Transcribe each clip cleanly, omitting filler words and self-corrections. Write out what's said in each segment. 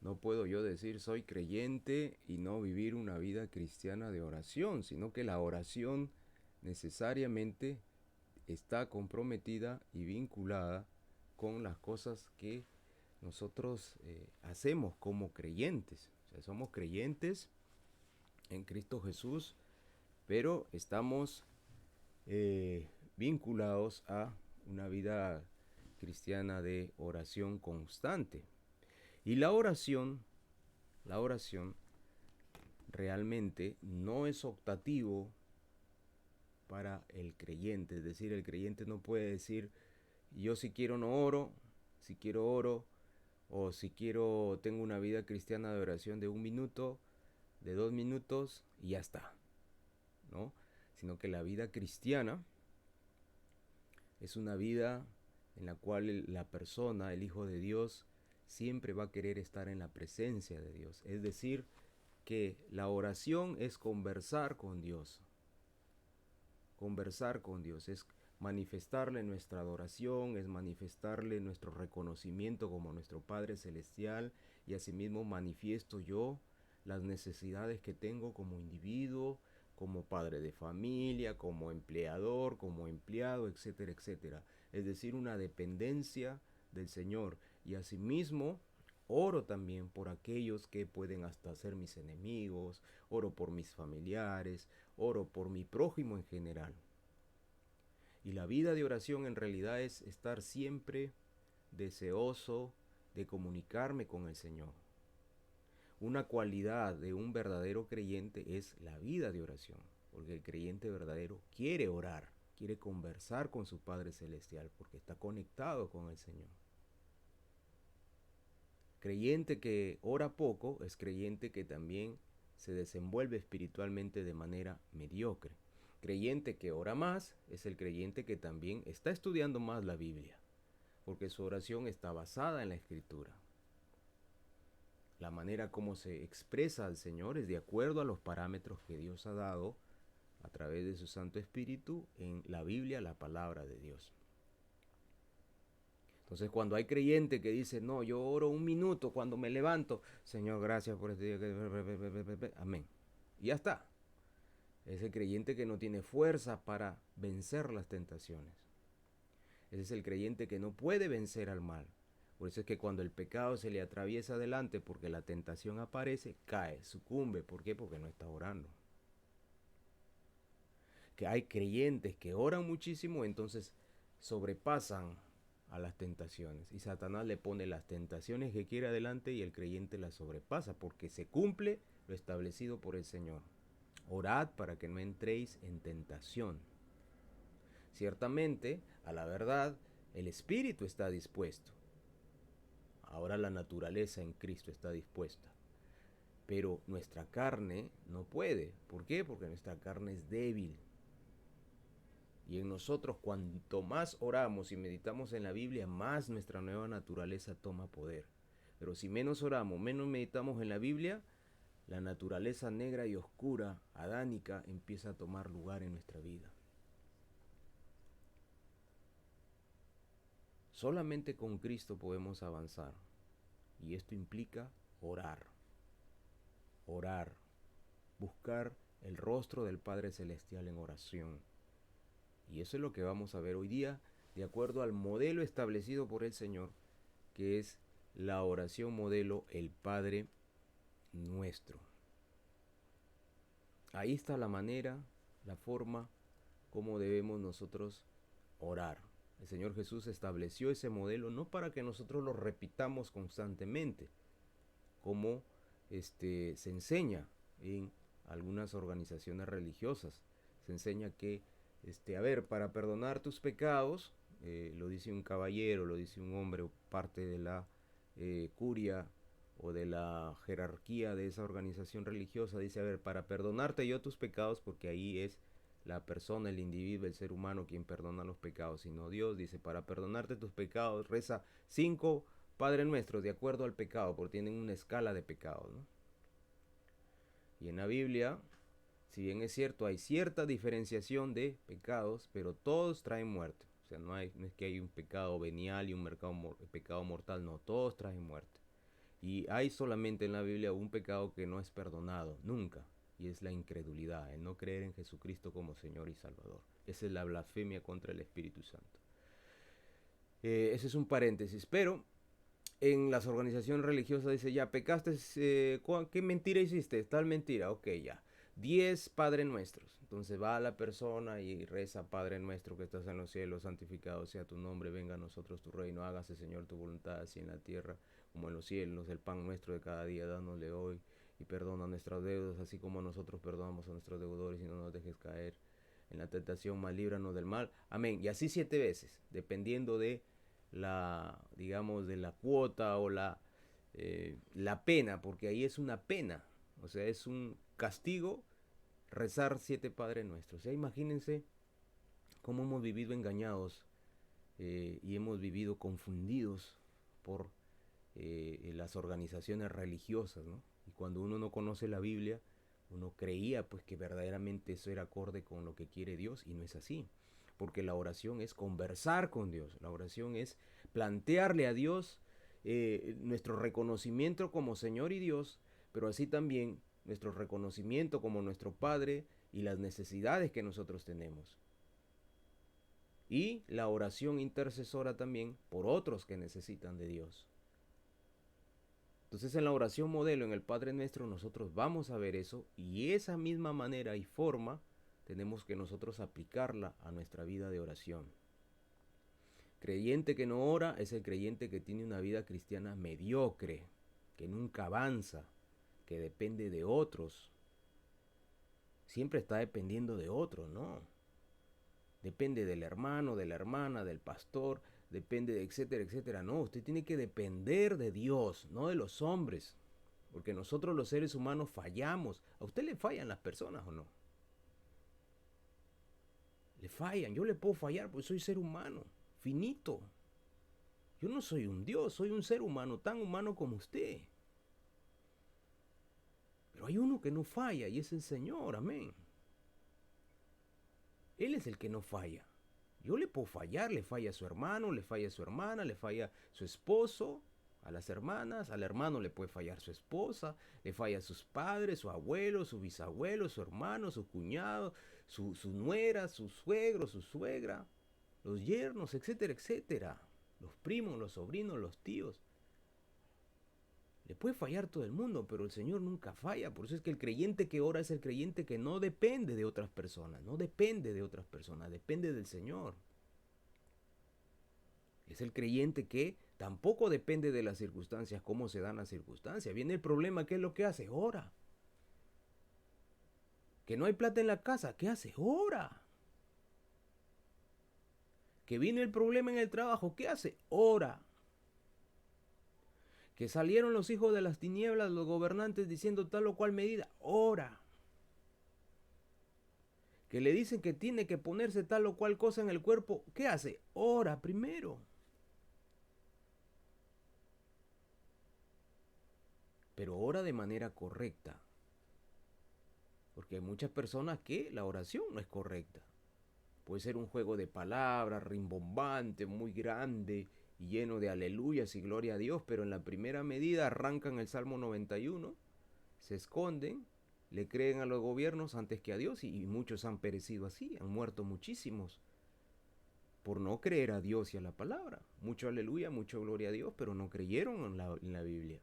No puedo yo decir soy creyente y no vivir una vida cristiana de oración, sino que la oración necesariamente está comprometida y vinculada con las cosas que nosotros hacemos como creyentes. O sea, somos creyentes en Cristo Jesús, pero estamos eh, vinculados a una vida cristiana de oración constante. Y la oración realmente no es optativo para el creyente. Es decir, el creyente no puede decir, yo si quiero no oro, si quiero oro, o si quiero tengo una vida cristiana de oración de 1 minuto, de 2 minutos y ya está, ¿no? Sino que la vida cristiana es una vida en la cual la persona, el Hijo de Dios, siempre va a querer estar en la presencia de Dios. Es decir, que la oración es conversar con Dios, es manifestarle nuestra adoración, es manifestarle nuestro reconocimiento como nuestro Padre Celestial y asimismo manifiesto yo las necesidades que tengo como individuo, como padre de familia, como empleador, como empleado, etcétera, etcétera. Es decir, una dependencia del Señor y asimismo oro también por aquellos que pueden hasta ser mis enemigos, oro por mis familiares, oro por mi prójimo en general. Y la vida de oración en realidad es estar siempre deseoso de comunicarme con el Señor. Una cualidad de un verdadero creyente es la vida de oración, porque el creyente verdadero quiere orar, quiere conversar con su Padre Celestial, porque está conectado con el Señor. Creyente que ora poco es creyente que también se desenvuelve espiritualmente de manera mediocre. Creyente que ora más es el creyente que también está estudiando más la Biblia, porque su oración está basada en la Escritura. La manera como se expresa al Señor es de acuerdo a los parámetros que Dios ha dado a través de su Santo Espíritu en la Biblia, la palabra de Dios. Entonces cuando hay creyente que dice, no, yo oro 1 minuto cuando me levanto, Señor, gracias por este día, amén. Y ya está. Es el creyente que no tiene fuerza para vencer las tentaciones. Ese es el creyente que no puede vencer al mal. Por eso es que cuando el pecado se le atraviesa adelante porque la tentación aparece, cae, sucumbe. ¿Por qué? Porque no está orando. Que hay creyentes que oran muchísimo, entonces sobrepasan a las tentaciones. Y Satanás le pone las tentaciones que quiere adelante y el creyente las sobrepasa porque se cumple lo establecido por el Señor. Orad para que no entréis en tentación. Ciertamente, a la verdad, el espíritu está dispuesto. Ahora la naturaleza en Cristo está dispuesta. Pero nuestra carne no puede. ¿Por qué? Porque nuestra carne es débil. Y en nosotros, cuanto más oramos y meditamos en la Biblia, más nuestra nueva naturaleza toma poder. Pero si menos oramos, menos meditamos en la Biblia, la naturaleza negra y oscura, adánica, empieza a tomar lugar en nuestra vida. Solamente con Cristo podemos avanzar. Y esto implica orar, orar, buscar el rostro del Padre Celestial en oración. Y eso es lo que vamos a ver hoy día, de acuerdo al modelo establecido por el Señor, que es la oración modelo, el Padre Nuestro. Ahí está la manera, la forma, como debemos nosotros orar. El Señor Jesús estableció ese modelo no para que nosotros lo repitamos constantemente, como se enseña en algunas organizaciones religiosas. Se enseña que, a ver, para perdonar tus pecados, lo dice un caballero, lo dice un hombre, parte de la curia o de la jerarquía de esa organización religiosa, dice, a ver, para perdonarte yo tus pecados, porque ahí es la persona, el individuo, el ser humano quien perdona los pecados, sino Dios, dice, para perdonarte tus pecados, reza 5 Padre Nuestros de acuerdo al pecado, porque tienen una escala de pecados, ¿no? Y en la Biblia, si bien es cierto, hay cierta diferenciación de pecados, pero todos traen muerte. O sea, no es que hay un pecado venial y un pecado mortal, no, todos traen muerte. Y hay solamente en la Biblia un pecado que no es perdonado, nunca. Y es la incredulidad, el no creer en Jesucristo como Señor y Salvador. Esa es la blasfemia contra el Espíritu Santo. Ese es un paréntesis, pero en las organizaciones religiosas dice, ya pecaste, ¿qué mentira hiciste? Tal mentira, ok, ya. 10 Padre Nuestros. Entonces va la persona y reza, Padre Nuestro que estás en los cielos, santificado sea tu nombre, venga a nosotros tu reino, hágase Señor tu voluntad, así en la tierra como en los cielos, el pan nuestro de cada día, dánosle hoy, y perdona nuestras deudas, así como nosotros perdonamos a nuestros deudores, y no nos dejes caer en la tentación, mas líbranos del mal. Amén. Y así 7 veces, dependiendo de digamos, de la cuota o la pena, porque ahí es una pena, o sea, es un castigo rezar 7 Padres Nuestros. O sea, imagínense cómo hemos vivido engañados y hemos vivido confundidos por las organizaciones religiosas, ¿no? Y cuando uno no conoce la Biblia, uno creía pues que verdaderamente eso era acorde con lo que quiere Dios y no es así. Porque la oración es conversar con Dios, la oración es plantearle a Dios nuestro reconocimiento como Señor y Dios, pero así también nuestro reconocimiento como nuestro Padre y las necesidades que nosotros tenemos. Y la oración intercesora también por otros que necesitan de Dios. Entonces en la oración modelo, en el Padre Nuestro, nosotros vamos a ver eso y esa misma manera y forma tenemos que nosotros aplicarla a nuestra vida de oración. Creyente que no ora es el creyente que tiene una vida cristiana mediocre, que nunca avanza, que depende de otros. Siempre está dependiendo de otros, ¿no? Depende del hermano, de la hermana, del pastor, depende de etcétera, etcétera. No, usted tiene que depender de Dios, no de los hombres. Porque nosotros los seres humanos fallamos. ¿A usted le fallan las personas o no? Le fallan. Yo le puedo fallar porque soy ser humano, finito. Yo no soy un Dios, soy un ser humano, tan humano como usted. Pero hay uno que no falla y es el Señor, amén. Él es el que no falla. Yo le puedo fallar, le falla a su hermano, le falla a su hermana, le falla a su esposo, a las hermanas, al hermano le puede fallar su esposa, le falla a sus padres, su abuelo, su bisabuelo, su hermano, su cuñado, su nuera, su suegro, su suegra, los yernos, etcétera, etcétera. Los primos, los sobrinos, los tíos. Le puede fallar todo el mundo, pero el Señor nunca falla. Por eso es que el creyente que ora es el creyente que no depende de otras personas, no depende de otras personas, depende del Señor. Es el creyente que tampoco depende de las circunstancias, cómo se dan las circunstancias. Viene el problema, ¿qué es lo que hace? Ora. Que no hay plata en la casa, ¿qué hace? Ora. Que viene el problema en el trabajo, ¿qué hace? Ora. Que salieron los hijos de las tinieblas, los gobernantes diciendo tal o cual medida, ora. Que le dicen que tiene que ponerse tal o cual cosa en el cuerpo, ¿qué hace? Ora primero. Pero ora de manera correcta. Porque hay muchas personas que la oración no es correcta. Puede ser un juego de palabras, rimbombante, muy grande y lleno de aleluyas y gloria a Dios, pero en la primera medida arrancan el Salmo 91, se esconden, le creen a los gobiernos antes que a Dios y muchos han perecido así, han muerto muchísimos por no creer a Dios y a la palabra. Mucho aleluya, mucho gloria a Dios, pero no creyeron en la Biblia.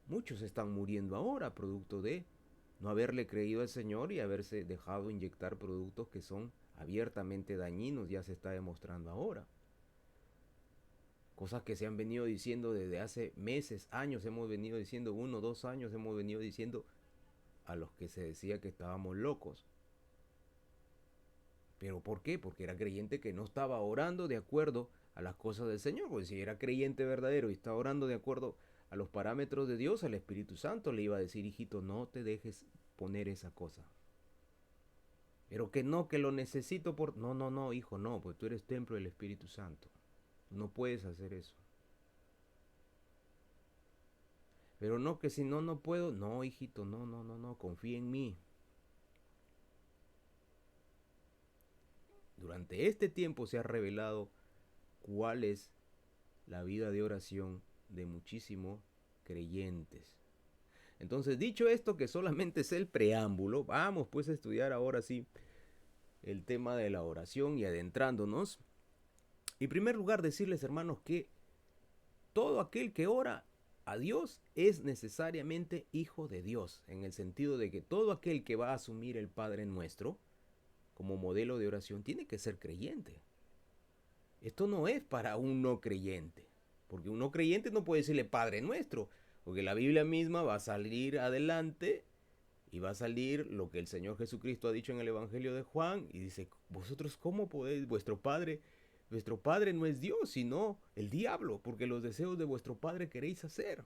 Muchos están muriendo ahora producto de no haberle creído al Señor y haberse dejado inyectar productos que son abiertamente dañinos, ya se está demostrando ahora. Cosas que se han venido diciendo desde hace meses, años, hemos venido diciendo, 1, 2 años, hemos venido diciendo a los que se decía que estábamos locos. ¿Pero por qué? Porque era creyente que no estaba orando de acuerdo a las cosas del Señor. Porque si era creyente verdadero y estaba orando de acuerdo a los parámetros de Dios, el Espíritu Santo le iba a decir, hijito, no te dejes poner esa cosa. Pero que no, que lo necesito por... No, no, no, hijo, no, pues tú eres templo del Espíritu Santo. No puedes hacer eso. Pero no, que si no, no puedo. No, hijito, no, no, no, no, confía en mí. Durante este tiempo se ha revelado cuál es la vida de oración de muchísimos creyentes. Entonces, dicho esto, que solamente es el preámbulo, vamos pues a estudiar ahora sí el tema de la oración y adentrándonos. En primer lugar, decirles, hermanos, que todo aquel que ora a Dios es necesariamente hijo de Dios, en el sentido de que todo aquel que va a asumir el Padre Nuestro como modelo de oración tiene que ser creyente. Esto no es para un no creyente, porque un no creyente no puede decirle Padre Nuestro, porque la Biblia misma va a salir adelante y va a salir lo que el Señor Jesucristo ha dicho en el Evangelio de Juan y dice, vosotros cómo podéis, vuestro padre no es Dios, sino el diablo, porque los deseos de vuestro padre queréis hacer.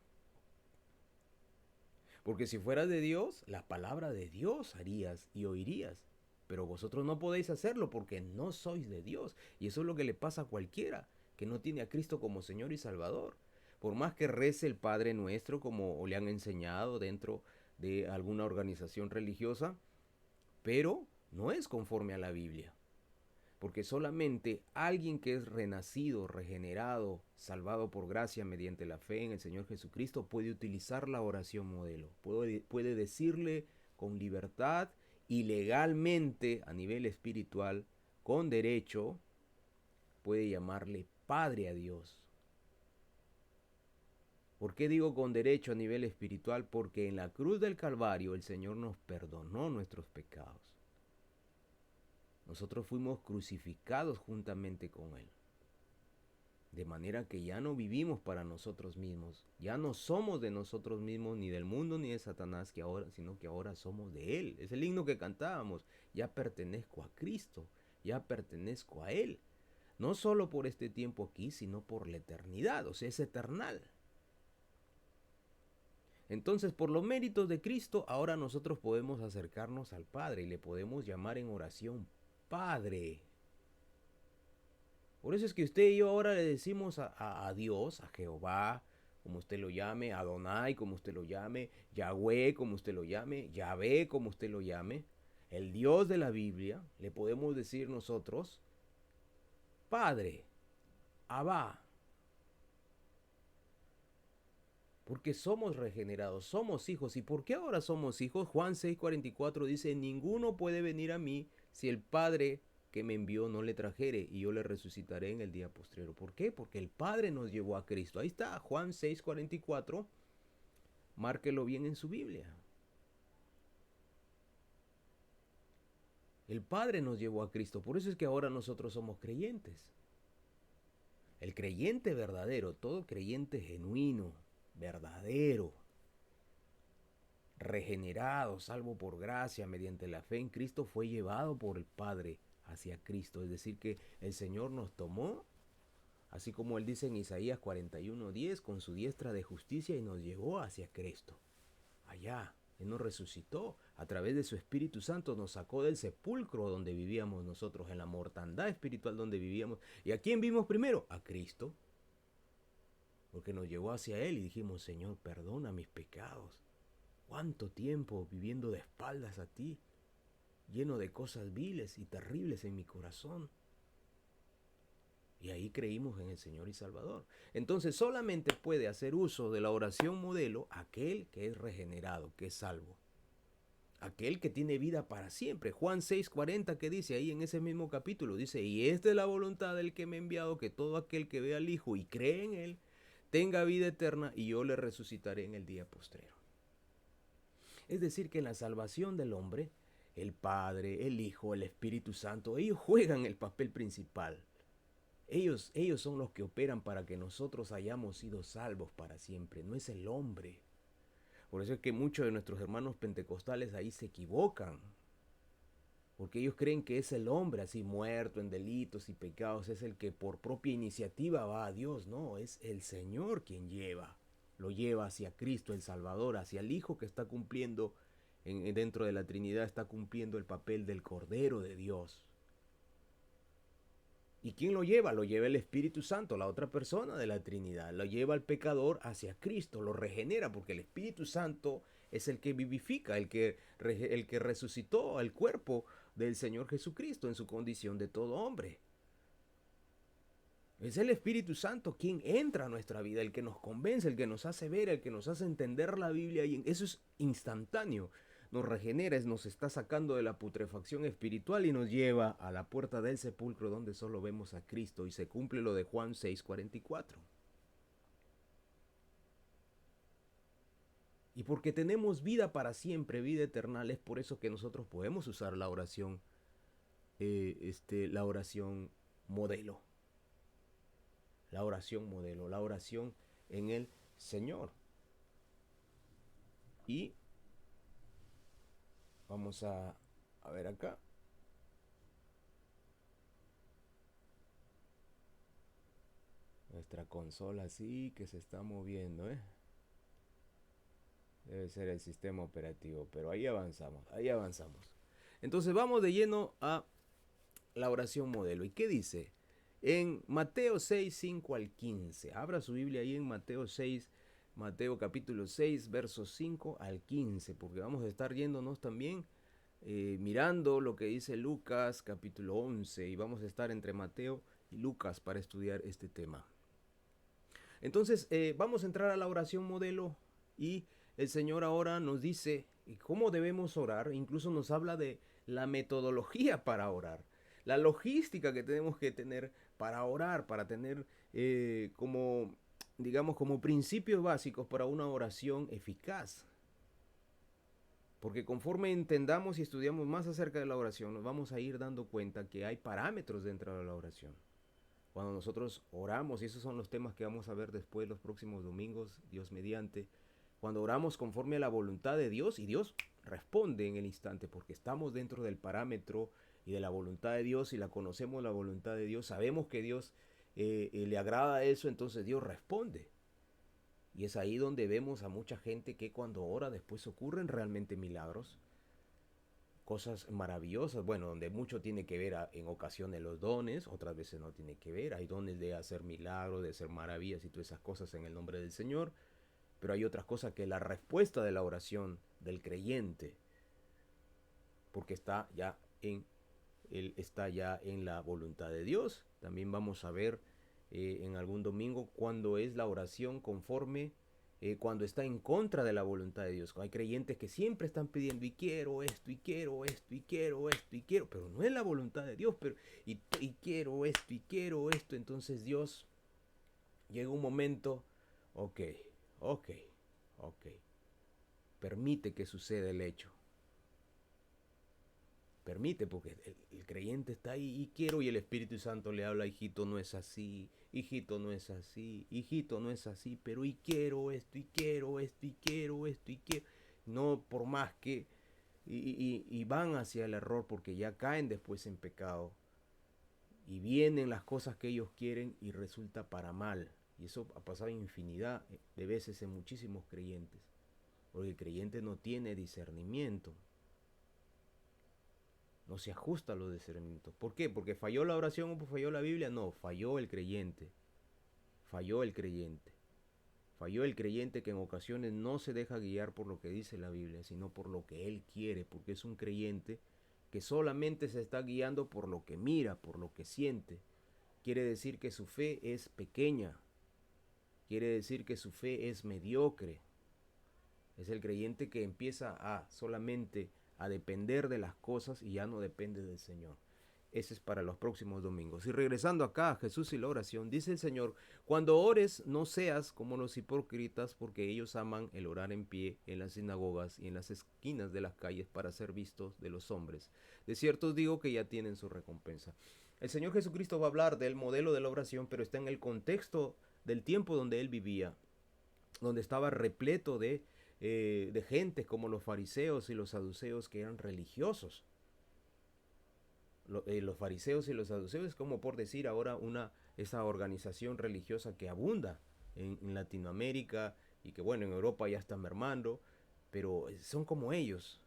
Porque si fueras de Dios, la palabra de Dios harías y oirías. Pero vosotros no podéis hacerlo porque no sois de Dios. Y eso es lo que le pasa a cualquiera que no tiene a Cristo como Señor y Salvador. Por más que rece el Padre Nuestro como le han enseñado dentro de alguna organización religiosa, pero no es conforme a la Biblia. Porque solamente alguien que es renacido, regenerado, salvado por gracia mediante la fe en el Señor Jesucristo puede utilizar la oración modelo. Puede decirle con libertad y legalmente a nivel espiritual, con derecho, puede llamarle Padre a Dios. ¿Por qué digo con derecho a nivel espiritual? Porque en la cruz del Calvario el Señor nos perdonó nuestros pecados. Nosotros fuimos crucificados juntamente con Él. De manera que ya no vivimos para nosotros mismos. Ya no somos de nosotros mismos, ni del mundo, ni de Satanás, sino que ahora somos de Él. Es el himno que cantábamos. Ya pertenezco a Cristo. Ya pertenezco a Él. No solo por este tiempo aquí, sino por la eternidad. O sea, es eternal. Entonces, por los méritos de Cristo, ahora nosotros podemos acercarnos al Padre y le podemos llamar en oración Padre. Por eso es que usted y yo ahora le decimos a Dios, a Jehová, como usted lo llame, a Adonai, como usted lo llame, Yahweh, como usted lo llame, Yahvé, como usted lo llame, el Dios de la Biblia, le podemos decir nosotros, Padre, Abba, porque somos regenerados, somos hijos. ¿Y por qué ahora somos hijos? Juan 6:44 dice, ninguno puede venir a mí si el Padre que me envió no le trajere y yo le resucitaré en el día postrero. ¿Por qué? Porque el Padre nos llevó a Cristo. Ahí está, Juan 6:44. Márquelo bien en su Biblia. El Padre nos llevó a Cristo. Por eso es que ahora nosotros somos creyentes. El creyente verdadero, todo creyente genuino, verdadero, regenerado, salvo por gracia, mediante la fe en Cristo, fue llevado por el Padre hacia Cristo. Es decir, que el Señor nos tomó, así como Él dice en Isaías 41:10, con su diestra de justicia y nos llevó hacia Cristo. Allá, Él nos resucitó, a través de su Espíritu Santo nos sacó del sepulcro donde vivíamos nosotros, en la mortandad espiritual donde vivíamos. ¿Y a quién vimos primero? A Cristo. Porque nos llevó hacia Él y dijimos, Señor, perdona mis pecados. ¿Cuánto tiempo viviendo de espaldas a ti, lleno de cosas viles y terribles en mi corazón? Y ahí creímos en el Señor y Salvador. Entonces solamente puede hacer uso de la oración modelo aquel que es regenerado, que es salvo. Aquel que tiene vida para siempre. Juan 6:40 que dice ahí en ese mismo capítulo, dice, y esta es la voluntad del que me ha enviado, que todo aquel que ve al Hijo y cree en Él, tenga vida eterna y yo le resucitaré en el día postrero. Es decir, que en la salvación del hombre, el Padre, el Hijo, el Espíritu Santo, ellos juegan el papel principal. Ellos son los que operan para que nosotros hayamos sido salvos para siempre, no es el hombre. Por eso es que muchos de nuestros hermanos pentecostales ahí se equivocan. Porque ellos creen que es el hombre así muerto en delitos y pecados, es el que por propia iniciativa va a Dios. No, es el Señor quien lo lleva hacia Cristo el Salvador, hacia el Hijo que está cumpliendo, dentro de la Trinidad está cumpliendo el papel del Cordero de Dios. ¿Y quién lo lleva? Lo lleva el Espíritu Santo, la otra persona de la Trinidad. Lo lleva al pecador hacia Cristo, lo regenera, porque el Espíritu Santo es el que vivifica, el que resucitó al cuerpo del Señor Jesucristo en su condición de todo hombre. Es el Espíritu Santo quien entra a nuestra vida, el que nos convence, el que nos hace ver, el que nos hace entender la Biblia. Y eso es instantáneo. Nos regenera, nos está sacando de la putrefacción espiritual y nos lleva a la puerta del sepulcro donde solo vemos a Cristo. Y se cumple lo de Juan 6:44. Y porque tenemos vida para siempre, vida eterna, es por eso que nosotros podemos usar la oración, la oración modelo. La oración modelo, la oración en el Señor. Y vamos a ver acá. Nuestra consola sí que se está moviendo, ¿eh? Debe ser el sistema operativo, pero ahí avanzamos, ahí avanzamos. Entonces vamos de lleno a la oración modelo. ¿Y qué dice? En Mateo 6, 5 al 15. Abra su Biblia ahí en Mateo 6, Mateo capítulo 6, versos 5 al 15, porque vamos a estar yéndonos también mirando lo que dice Lucas capítulo 11 y vamos a estar entre Mateo y Lucas para estudiar este tema. Entonces vamos a entrar a la oración modelo y el Señor ahora nos dice cómo debemos orar, incluso nos habla de la metodología para orar, la logística que tenemos que tener para orar, para tener como, digamos, como principios básicos para una oración eficaz. Porque conforme entendamos y estudiamos más acerca de la oración, nos vamos a ir dando cuenta que hay parámetros dentro de la oración. Cuando nosotros oramos, y esos son los temas que vamos a ver después los próximos domingos, Dios mediante, cuando oramos conforme a la voluntad de Dios, y Dios responde en el instante, porque estamos dentro del parámetro y de la voluntad de Dios, y la conocemos la voluntad de Dios, sabemos que Dios le agrada eso, entonces Dios responde. Y es ahí donde vemos a mucha gente que cuando ora después ocurren realmente milagros, cosas maravillosas, bueno, donde mucho tiene que ver en ocasiones los dones, otras veces no tiene que ver, hay dones de hacer milagros, de hacer maravillas y todas esas cosas en el nombre del Señor, pero hay otras cosas que la respuesta de la oración del creyente, porque está ya en la voluntad de Dios. También vamos a ver en algún domingo cuando es la oración conforme cuando está en contra de la voluntad de Dios. Hay creyentes que siempre están pidiendo y quiero esto, y quiero esto, y quiero esto, y quiero, pero no es la voluntad de Dios, pero y quiero esto, y quiero esto. Entonces Dios llega un momento, ok, ok, ok, permite que suceda el hecho. Permite, porque el creyente está ahí y quiero, y el Espíritu Santo le habla, hijito, no es así, hijito, no es así, hijito, no es así, pero y quiero esto, y quiero esto, y quiero esto, y quiero. No, por más que, y van hacia el error porque ya caen después en pecado, y vienen las cosas que ellos quieren y resulta para mal. Y eso ha pasado infinidad de veces en muchísimos creyentes, porque el creyente no tiene discernimiento. No se ajusta a los discernimientos. ¿Por qué? ¿Porque falló la oración o falló la Biblia? No, falló el creyente. Falló el creyente. Falló el creyente que en ocasiones no se deja guiar por lo que dice la Biblia, sino por lo que él quiere, porque es un creyente que solamente se está guiando por lo que mira, por lo que siente. Quiere decir que su fe es pequeña. Quiere decir que su fe es mediocre. Es el creyente que empieza a solamente a depender de las cosas y ya no depende del Señor. Ese es para los próximos domingos. Y regresando acá a Jesús y la oración, dice el Señor, cuando ores no seas como los hipócritas, porque ellos aman el orar en pie en las sinagogas y en las esquinas de las calles para ser vistos de los hombres. De cierto os digo que ya tienen su recompensa. El Señor Jesucristo va a hablar del modelo de la oración, pero está en el contexto del tiempo donde Él vivía, donde estaba repleto de gente como los fariseos y los saduceos que eran religiosos. Los fariseos y los saduceos es como por decir ahora esa organización religiosa que abunda en Latinoamérica y que bueno, en Europa ya está mermando, pero son como ellos,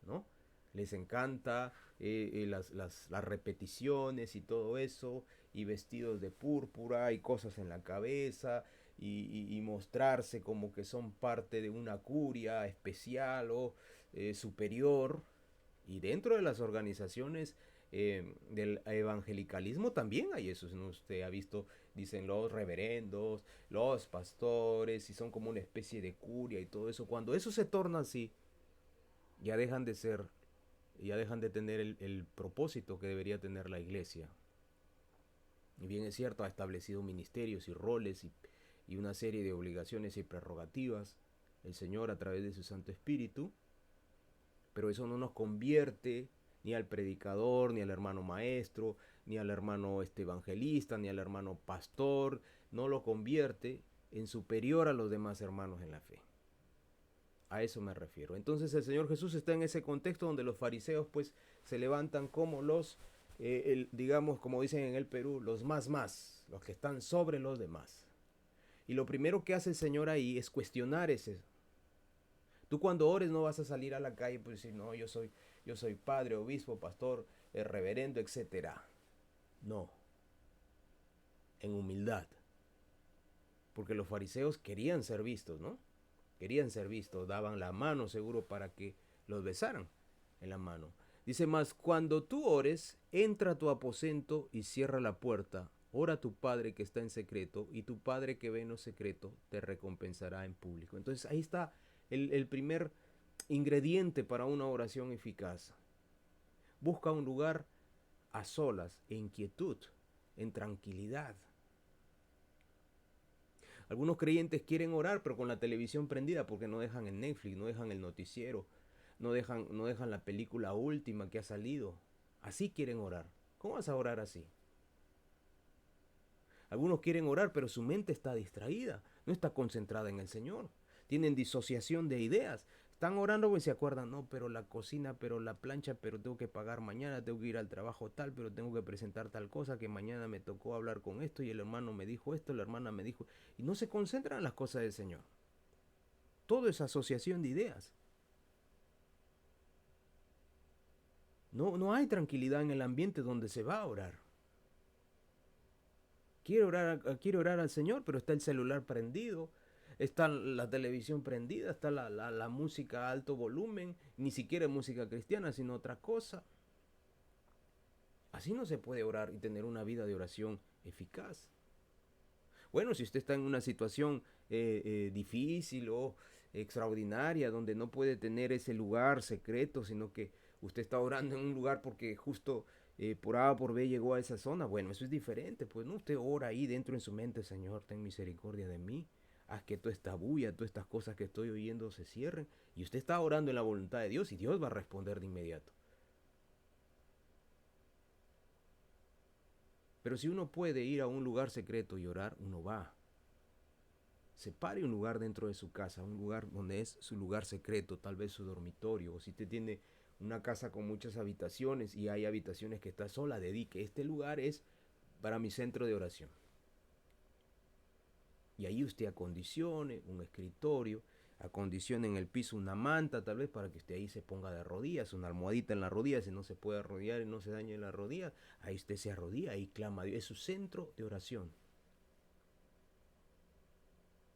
¿no? Les encanta las repeticiones y todo eso, y vestidos de púrpura y cosas en la cabeza, y mostrarse como que son parte de una curia especial o superior. Y dentro de las organizaciones del evangelicalismo también hay eso, ¿no? Usted ha visto, dicen los reverendos, los pastores, y son como una especie de curia y todo eso. Cuando eso se torna así, ya dejan de ser, ya dejan de tener el propósito que debería tener la iglesia. Y bien es cierto, ha establecido ministerios y roles y una serie de obligaciones y prerrogativas el Señor a través de su Santo Espíritu, pero eso no nos convierte ni al predicador, ni al hermano maestro, ni al hermano evangelista, ni al hermano pastor, no lo convierte en superior a los demás hermanos en la fe. A eso me refiero. Entonces el Señor Jesús está en ese contexto donde los fariseos pues se levantan como los, digamos, como dicen en el Perú, los más, los que están sobre los demás. Y lo primero que hace el Señor ahí es cuestionar ese. Tú cuando ores no vas a salir a la calle y pues decir, no, yo soy padre, obispo, pastor, reverendo, etcétera. No, en humildad. Porque los fariseos querían ser vistos, ¿no? Querían ser vistos, daban la mano seguro para que los besaran en la mano. Dice más, cuando tú ores, entra a tu aposento y cierra la puerta. Ora a tu Padre que está en secreto y tu Padre que ve en lo secreto te recompensará en público. Entonces ahí está el primer ingrediente para una oración eficaz. Busca un lugar a solas, en quietud, en tranquilidad. Algunos creyentes quieren orar, pero con la televisión prendida porque no dejan el Netflix, no dejan el noticiero, no dejan la película última que ha salido. Así quieren orar. ¿Cómo vas a orar así? Algunos quieren orar, pero su mente está distraída, no está concentrada en el Señor. Tienen disociación de ideas. Están orando y se acuerdan, no, pero la cocina, pero la plancha, pero tengo que pagar mañana, tengo que ir al trabajo tal, pero tengo que presentar tal cosa, que mañana me tocó hablar con esto y el hermano me dijo esto, la hermana me dijo. Y no se concentran en las cosas del Señor. Todo es asociación de ideas. No hay tranquilidad en el ambiente donde se va a orar. Quiere orar al Señor, pero está el celular prendido, está la televisión prendida, está la música a alto volumen, ni siquiera música cristiana, sino otra cosa. Así no se puede orar y tener una vida de oración eficaz. Bueno, si usted está en una situación difícil o extraordinaria, donde no puede tener ese lugar secreto, sino que usted está orando en un lugar porque justo por A o por B llegó a esa zona, bueno, eso es diferente, pues no, usted ora ahí dentro en su mente, Señor, ten misericordia de mí, haz que toda esta bulla, todas estas cosas que estoy oyendo se cierren, y usted está orando en la voluntad de Dios y Dios va a responder de inmediato. Pero si uno puede ir a un lugar secreto y orar, uno va. Separe un lugar dentro de su casa, un lugar donde es su lugar secreto, tal vez su dormitorio, o si usted tiene una casa con muchas habitaciones y hay habitaciones que está sola, dedique, este lugar es para mi centro de oración. Y ahí usted acondicione un escritorio, acondicione en el piso una manta tal vez para que usted ahí se ponga de rodillas, una almohadita en la rodilla, si no se puede arrodillar y no se dañe la rodilla, ahí usted se arrodilla y clama a Dios, es su centro de oración.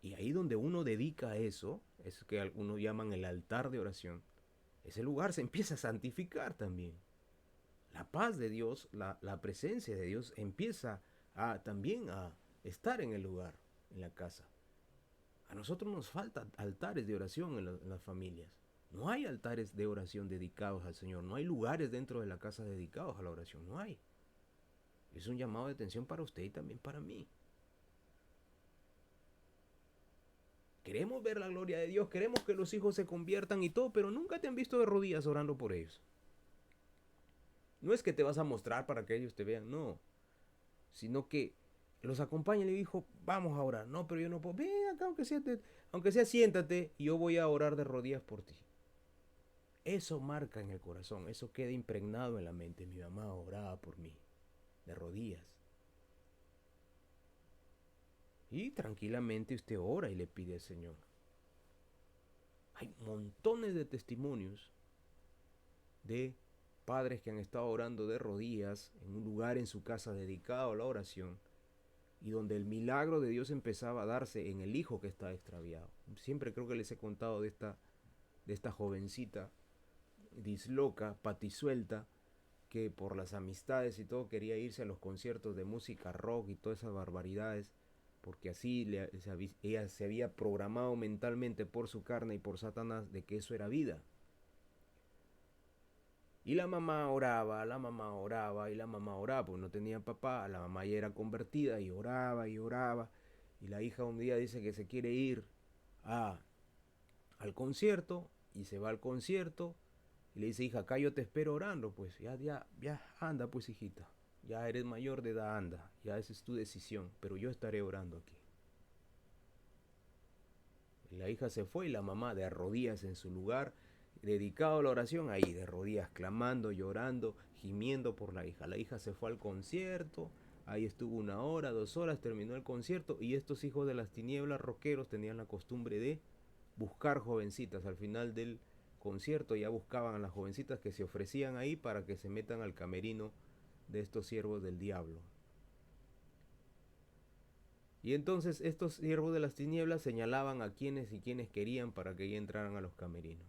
Y ahí donde uno dedica eso, es que algunos llaman el altar de oración, ese lugar se empieza a santificar también. La paz de Dios, la presencia de Dios empieza también a estar en el lugar, en la casa. A nosotros nos faltan altares de oración en las familias. No hay altares de oración dedicados al Señor. No hay lugares dentro de la casa dedicados a la oración. No hay. Es un llamado de atención para usted y también para mí. Queremos ver la gloria de Dios, queremos que los hijos se conviertan y todo, pero nunca te han visto de rodillas orando por ellos. No es que te vas a mostrar para que ellos te vean, no. Sino que los acompaña y le dijo, vamos a orar. No, pero yo no puedo. Ven acá, aunque sea siéntate y yo voy a orar de rodillas por ti. Eso marca en el corazón, eso queda impregnado en la mente. Mi mamá oraba por mí, de rodillas. Y tranquilamente usted ora y le pide al Señor. Hay montones de testimonios de padres que han estado orando de rodillas en un lugar en su casa dedicado a la oración y donde el milagro de Dios empezaba a darse en el hijo que está extraviado. Siempre creo que les he contado de esta jovencita disloca, patisuelta, que por las amistades y todo quería irse a los conciertos de música rock y todas esas barbaridades, porque así ella se había programado mentalmente por su carne y por Satanás de que eso era vida. Y la mamá oraba, la mamá oraba y la mamá oraba, porque no tenía papá, la mamá ya era convertida y oraba y oraba. Y la hija un día dice que se quiere ir a, al concierto y se va al concierto y le dice, hija, acá yo te espero orando, pues ya, anda pues hijita, ya eres mayor de edad, anda, ya esa es tu decisión, pero yo estaré orando aquí. Y la hija se fue y la mamá de rodillas en su lugar, dedicado a la oración, ahí de rodillas, clamando, llorando, gimiendo por la hija. La hija se fue al concierto, ahí estuvo 1 hora, 2 horas, terminó el concierto y estos hijos de las tinieblas rockeros tenían la costumbre de buscar jovencitas. Al final del concierto ya buscaban a las jovencitas que se ofrecían ahí para que se metan al camerino de estos siervos del diablo. Y entonces estos siervos de las tinieblas señalaban a quienes y quienes querían para que ya entraran a los camerinos.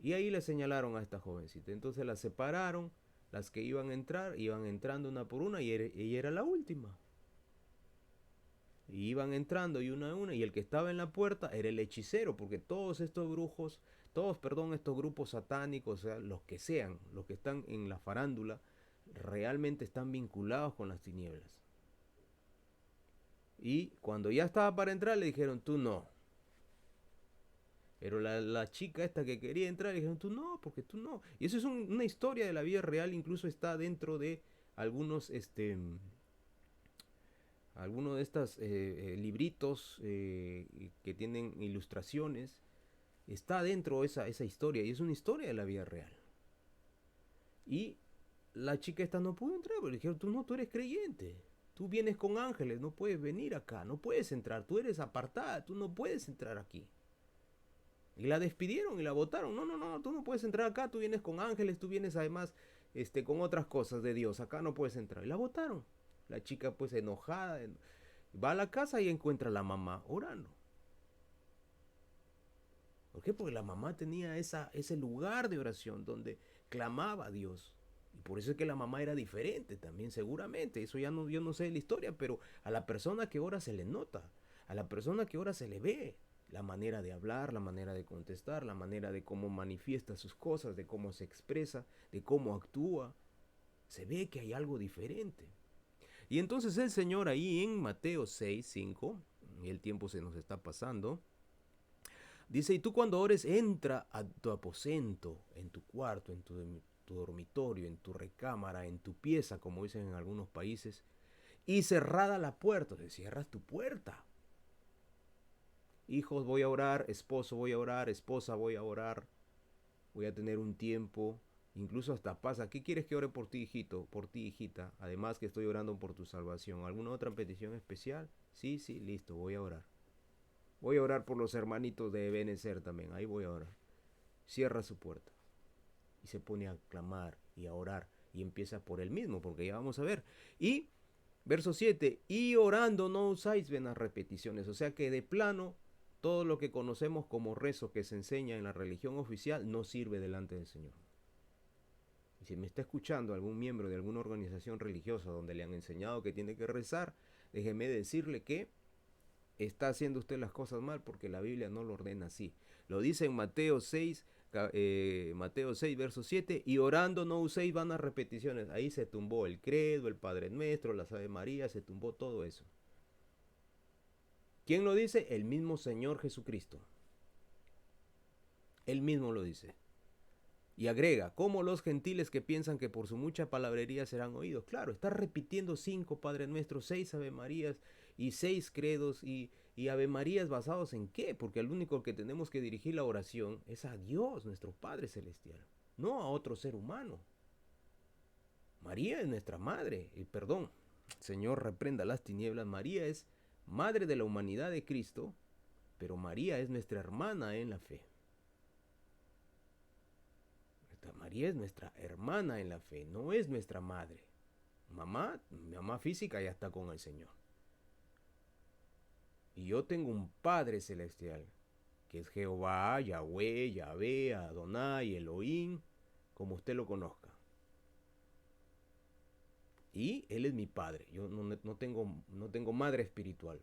Y ahí le señalaron a esta jovencita. Entonces las separaron, las que iban a entrar, iban entrando una por una y ella era la última. Y iban entrando y una a una, y el que estaba en la puerta era el hechicero, porque todos estos brujos, estos grupos satánicos, o sea, los que sean, los que están en la farándula, realmente están vinculados con las tinieblas. Y cuando ya estaba para entrar, le dijeron, tú no. Pero la chica esta que quería entrar, le dijeron, tú no, porque tú no. Y eso es una historia de la vida real, incluso está dentro de algunos, algunos de estos libritos que tienen ilustraciones. Está dentro esa historia, y es una historia de la vida real. Y la chica esta no pudo entrar, porque le dijeron, tú no, tú eres creyente. Tú vienes con ángeles, no puedes venir acá, no puedes entrar, tú eres apartada, tú no puedes entrar aquí. Y la despidieron y la votaron. No, no, no, tú no puedes entrar acá, tú vienes con ángeles, tú vienes además con otras cosas de Dios, acá no puedes entrar. Y la votaron. La chica pues enojada va a la casa y encuentra a la mamá orando. ¿Por qué? Porque la mamá tenía ese lugar de oración donde clamaba a Dios. Y por eso es que la mamá era diferente también, seguramente. Eso ya no, yo no sé de la historia, pero a la persona que ora se le nota. A la persona que ora se le ve la manera de hablar, la manera de contestar, la manera de cómo manifiesta sus cosas, de cómo se expresa, de cómo actúa. Se ve que hay algo diferente. Y entonces el Señor ahí en Mateo 6, 5, y el tiempo se nos está pasando, dice, y tú cuando ores, entra a tu aposento, en tu cuarto, en tu dormitorio, en tu recámara, en tu pieza, como dicen en algunos países, y cerrada la puerta, te cierras tu puerta. Hijos, voy a orar, esposo, voy a orar, esposa, voy a orar, voy a tener un tiempo, incluso hasta pasa, ¿qué quieres que ore por ti, hijito, por ti, hijita? Además que estoy orando por tu salvación. ¿Alguna otra petición especial? Sí, sí, listo, voy a orar. Voy a orar por los hermanitos de Benecer también, ahí voy a orar. Cierra su puerta y se pone a clamar y a orar y empieza por él mismo, porque ya vamos a ver. Y verso 7, y orando no usáis venas repeticiones, o sea que de plano todo lo que conocemos como rezo que se enseña en la religión oficial no sirve delante del Señor. Y si me está escuchando algún miembro de alguna organización religiosa donde le han enseñado que tiene que rezar, déjeme decirle que está haciendo usted las cosas mal porque la Biblia no lo ordena así. Lo dice en Mateo 6, Mateo 6, verso 7, y orando no uséis vanas repeticiones. Ahí se tumbó el credo, el Padre Nuestro, las Ave María, se tumbó todo eso. ¿Quién lo dice? El mismo Señor Jesucristo. Él mismo lo dice. Y agrega, como los gentiles que piensan que por su mucha palabrería serán oídos. Claro, está repitiendo 5 Padre Nuestro, 6 Ave Marías y 6 credos y Ave Marías basados en qué? Porque al único que tenemos que dirigir la oración es a Dios, nuestro Padre Celestial, no a otro ser humano. María es nuestra madre, perdón, Señor reprenda las tinieblas, María es madre de la humanidad de Cristo, pero María es nuestra hermana en la fe. María es nuestra hermana en la fe, no es nuestra madre. Mi mamá física ya está con el Señor. Y yo tengo un Padre celestial, que es Jehová, Yahweh, Yahvé, Adonai, Elohim, como usted lo conozca. Y Él es mi Padre. Yo no tengo madre espiritual.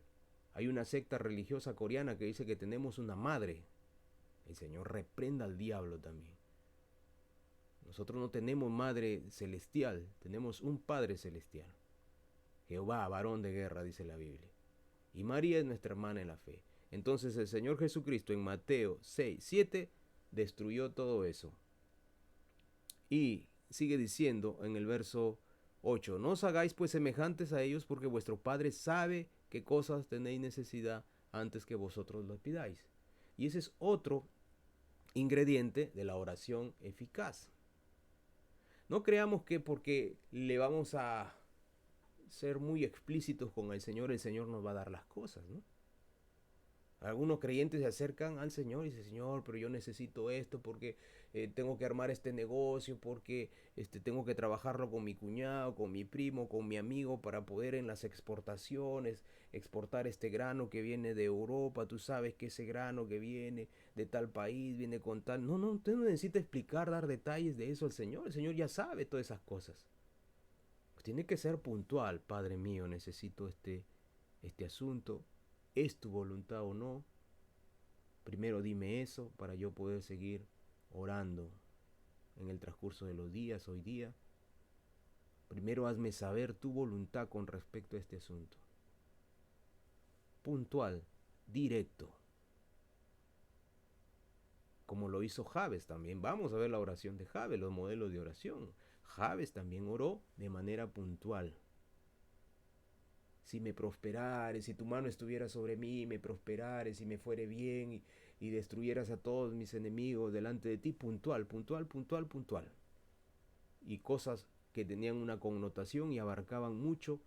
Hay una secta religiosa coreana que dice que tenemos una madre. El Señor reprenda al diablo también. Nosotros no tenemos madre celestial, tenemos un Padre celestial. Jehová, varón de guerra, dice la Biblia. Y María es nuestra hermana en la fe. Entonces el Señor Jesucristo en Mateo 6, 7 destruyó todo eso. Y sigue diciendo en el verso 8, no os hagáis pues semejantes a ellos, porque vuestro Padre sabe qué cosas tenéis necesidad antes que vosotros lo pidáis. Y ese es otro ingrediente de la oración eficaz. No creamos que porque le vamos a ser muy explícitos con el Señor nos va a dar las cosas, ¿no? Algunos creyentes se acercan al Señor y dicen, Señor, pero yo necesito esto porque tengo que armar este negocio, porque tengo que trabajarlo con mi cuñado, con mi primo, con mi amigo para poder en las exportaciones exportar este grano que viene de Europa. Tú sabes que ese grano que viene de tal país viene con tal... No, usted no necesita explicar, dar detalles de eso al Señor. El Señor ya sabe todas esas cosas. Tiene que ser puntual, Padre mío, necesito este asunto. ¿Es tu voluntad o no? Primero dime eso para yo poder seguir orando en el transcurso de los días, hoy día. Primero hazme saber tu voluntad con respecto a este asunto. Puntual, directo. Como lo hizo Jabes también. Vamos a ver la oración de Jabes, los modelos de oración. Jabes también oró de manera puntual. Si me prosperares, si tu mano estuviera sobre mí, me prosperares, si me fuere bien y destruyeras a todos mis enemigos delante de ti, puntual, puntual, puntual, puntual. Y cosas que tenían una connotación y abarcaban mucho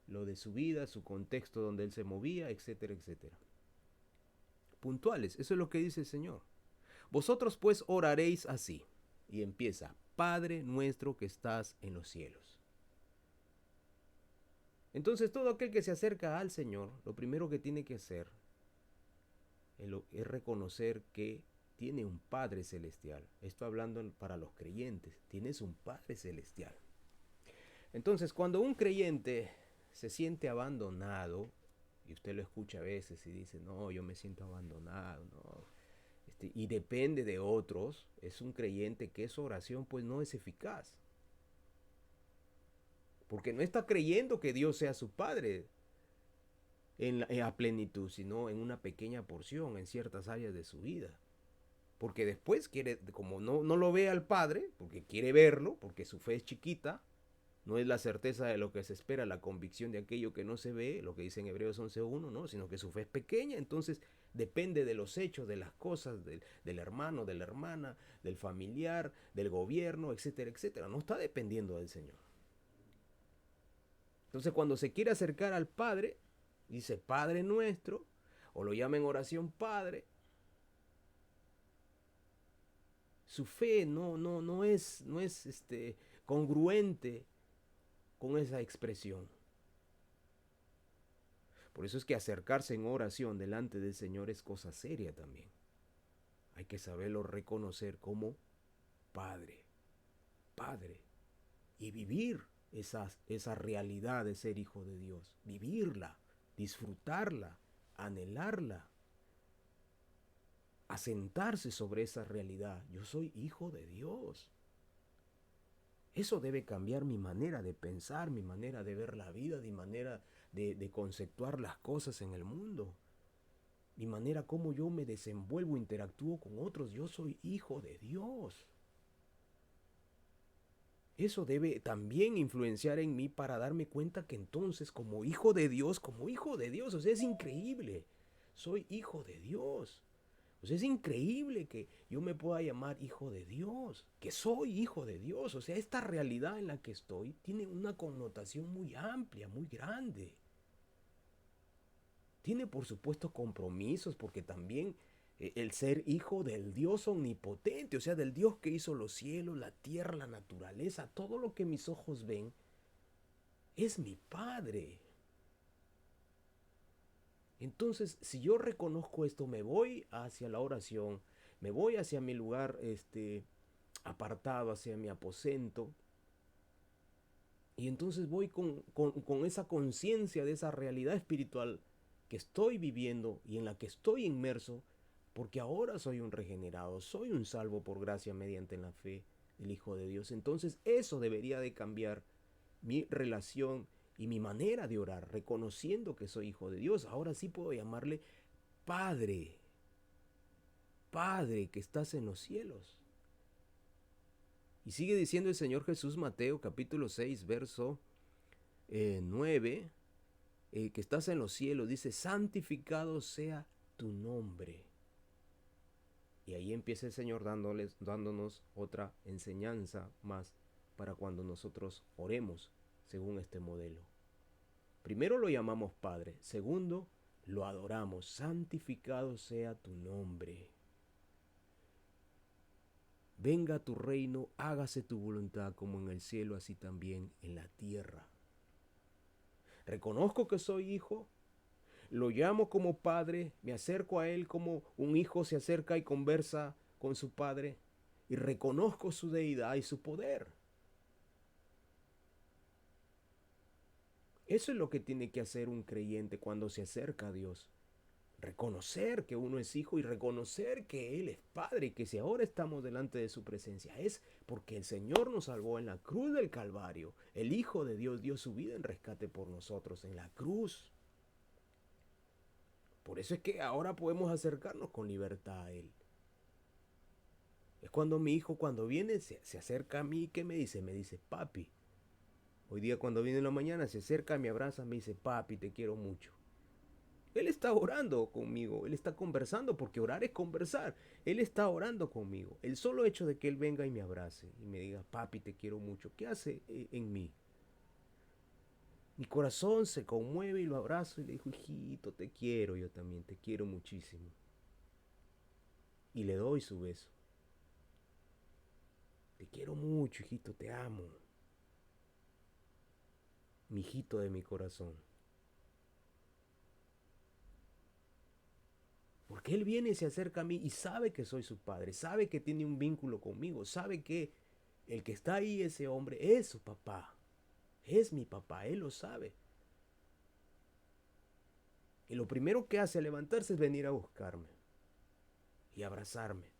lo de su vida, su contexto donde él se movía, etcétera, etcétera. Puntuales, eso es lo que dice el Señor. Vosotros pues oraréis así. Y empieza, Padre nuestro que estás en los cielos. Entonces todo aquel que se acerca al Señor, lo primero que tiene que hacer es reconocer que tiene un Padre celestial. Esto hablando para los creyentes, tienes un Padre celestial. Entonces cuando un creyente se siente abandonado, y usted lo escucha a veces y dice, no, yo me siento abandonado, no, y depende de otros, es un creyente que esa oración pues no es eficaz. Porque no está creyendo que Dios sea su Padre en la plenitud, sino en una pequeña porción, en ciertas áreas de su vida. Porque después quiere, como no lo ve al Padre, porque quiere verlo, porque su fe es chiquita, no es la certeza de lo que se espera, la convicción de aquello que no se ve, lo que dice en Hebreos 11.1, ¿no? Sino que su fe es pequeña, entonces depende de los hechos, de las cosas, del hermano, de la hermana, del familiar, del gobierno, etcétera, etcétera. No está dependiendo del Señor. Entonces cuando se quiere acercar al Padre, dice Padre nuestro, o lo llama en oración Padre, su fe no es congruente con esa expresión. Por eso es que acercarse en oración delante del Señor es cosa seria también. Hay que saberlo reconocer como Padre, Padre, y vivir esa realidad de ser hijo de Dios, vivirla, disfrutarla, anhelarla, asentarse sobre esa realidad. Yo soy hijo de Dios. Eso debe cambiar mi manera de pensar, mi manera de ver la vida, mi manera de conceptuar las cosas en el mundo, mi manera como yo me desenvuelvo, interactúo con otros. Yo soy hijo de Dios. Eso debe también influenciar en mí para darme cuenta que entonces como hijo de Dios, o sea, es increíble. Soy hijo de Dios. O sea, es increíble que yo me pueda llamar hijo de Dios, que soy hijo de Dios. O sea, esta realidad en la que estoy tiene una connotación muy amplia, muy grande. Tiene por supuesto compromisos, porque también el ser hijo del Dios omnipotente, o sea, del Dios que hizo los cielos, la tierra, la naturaleza, todo lo que mis ojos ven, es mi Padre. Entonces, si yo reconozco esto, me voy hacia la oración, me voy hacia mi lugar apartado hacia mi aposento. Y entonces voy con esa conciencia de esa realidad espiritual que estoy viviendo y en la que estoy inmerso, porque ahora soy un regenerado, soy un salvo por gracia mediante la fe del Hijo de Dios. Entonces eso debería de cambiar mi relación y mi manera de orar, reconociendo que soy hijo de Dios. Ahora sí puedo llamarle Padre, Padre que estás en los cielos. Y sigue diciendo el Señor Jesús, Mateo capítulo 6, verso 9, que estás en los cielos, dice, santificado sea tu nombre. Y ahí empieza el Señor dándonos otra enseñanza más para cuando nosotros oremos según este modelo. Primero lo llamamos Padre, segundo lo adoramos, santificado sea tu nombre. Venga tu reino, hágase tu voluntad como en el cielo, así también en la tierra. Reconozco que soy hijo, lo llamo como padre, me acerco a él como un hijo se acerca y conversa con su padre, y reconozco su deidad y su poder. Eso es lo que tiene que hacer un creyente cuando se acerca a Dios. Reconocer que uno es hijo y reconocer que Él es Padre y que si ahora estamos delante de su presencia es porque el Señor nos salvó en la cruz del Calvario. El Hijo de Dios dio su vida en rescate por nosotros en la cruz. Por eso es que ahora podemos acercarnos con libertad a Él. Es cuando mi hijo cuando viene se acerca a mí, ¿qué me dice? Me dice, papi. Hoy día cuando viene en la mañana se acerca, me abraza, me dice, papi, te quiero mucho. Él está orando conmigo, Él está conversando, porque orar es conversar. Él está orando conmigo. El solo hecho de que Él venga y me abrace y me diga, papi, te quiero mucho, ¿qué hace en mí? Mi corazón se conmueve y lo abrazo y le digo, hijito, te quiero, yo también te quiero muchísimo. Y le doy su beso. Te quiero mucho, hijito, te amo. Mi hijito de mi corazón. Porque Él viene y se acerca a mí y sabe que soy su padre, sabe que tiene un vínculo conmigo, sabe que el que está ahí, ese hombre, es su papá, es mi papá, Él lo sabe. Y lo primero que hace al levantarse es venir a buscarme y abrazarme.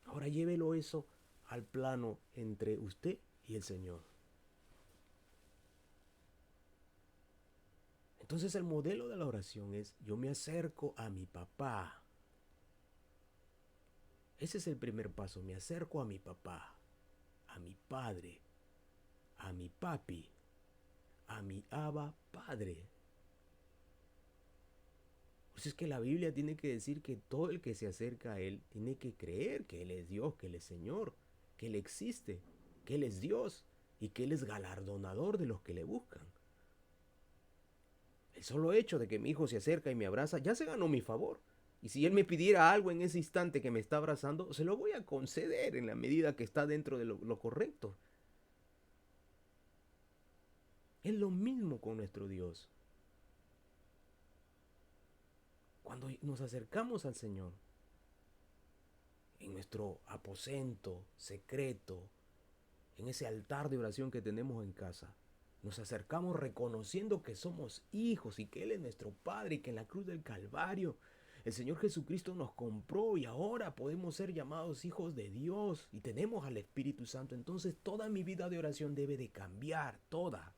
Ahora llévelo eso al plano entre usted y el Señor. Entonces el modelo de la oración es, yo me acerco a mi papá. Ese es el primer paso, me acerco a mi papá, a mi padre, a mi papi, a mi Abba Padre. Pues es que la Biblia tiene que decir que todo el que se acerca a Él tiene que creer que Él es Dios, que Él es Señor, que Él existe, que Él es Dios y que Él es galardonador de los que le buscan. El solo hecho de que mi hijo se acerca y me abraza ya se ganó mi favor. Y si Él me pidiera algo en ese instante que me está abrazando, se lo voy a conceder en la medida que está dentro de lo correcto. Es lo mismo con nuestro Dios. Cuando nos acercamos al Señor, en nuestro aposento secreto, en ese altar de oración que tenemos en casa, nos acercamos reconociendo que somos hijos y que Él es nuestro Padre y que en la cruz del Calvario el Señor Jesucristo nos compró y ahora podemos ser llamados hijos de Dios y tenemos al Espíritu Santo. Entonces toda mi vida de oración debe de cambiar, toda.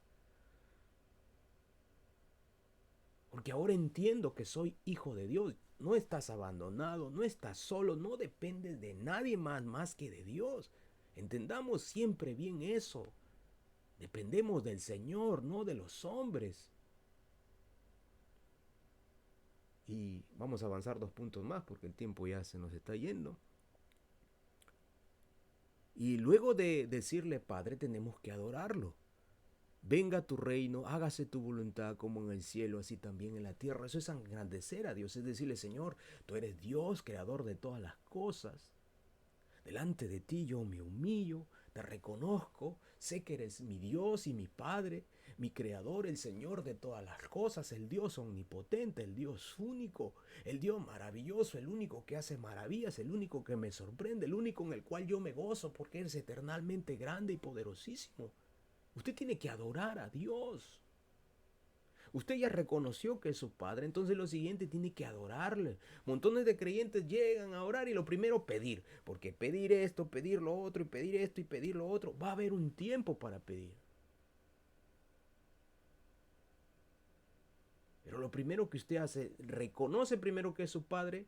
Porque ahora entiendo que soy hijo de Dios. No estás abandonado, no estás solo, no dependes de nadie más que de Dios. Entendamos siempre bien eso. Dependemos del Señor, no de los hombres. Y vamos a avanzar 2 puntos más porque el tiempo ya se nos está yendo. Y luego de decirle Padre tenemos que adorarlo. Venga tu reino, hágase tu voluntad como en el cielo, así también en la tierra. Eso es engrandecer a Dios, es decirle, Señor, tú eres Dios, creador de todas las cosas. Delante de ti yo me humillo, te reconozco, sé que eres mi Dios y mi Padre. mi creador, el Señor de todas las cosas, el Dios omnipotente, el Dios único, el Dios maravilloso, el único que hace maravillas, el único que me sorprende, el único en el cual yo me gozo porque es eternalmente grande y poderosísimo. Usted tiene que adorar a Dios. Usted ya reconoció que es su Padre, entonces lo siguiente tiene que adorarle. Montones de creyentes llegan a orar y lo primero pedir, porque pedir esto, pedir lo otro, y pedir esto y pedir lo otro, va a haber un tiempo para pedir. Pero lo primero que usted hace, reconoce primero que es su Padre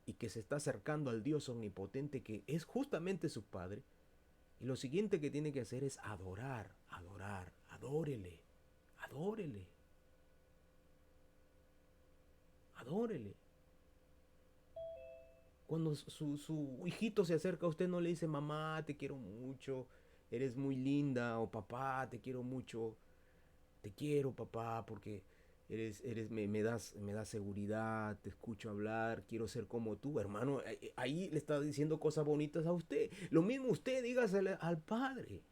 y que se está acercando al Dios omnipotente que es justamente su Padre. Y lo siguiente que tiene que hacer es adorar, adorar, adórele, adórele, adórele. Cuando su hijito se acerca a usted no le dice, mamá, te quiero mucho, eres muy linda, o papá, te quiero mucho, te quiero papá, porque me das seguridad, te escucho hablar, quiero ser como tú, hermano. Ahí le está diciendo cosas bonitas a usted. Lo mismo usted, dígasele al Padre.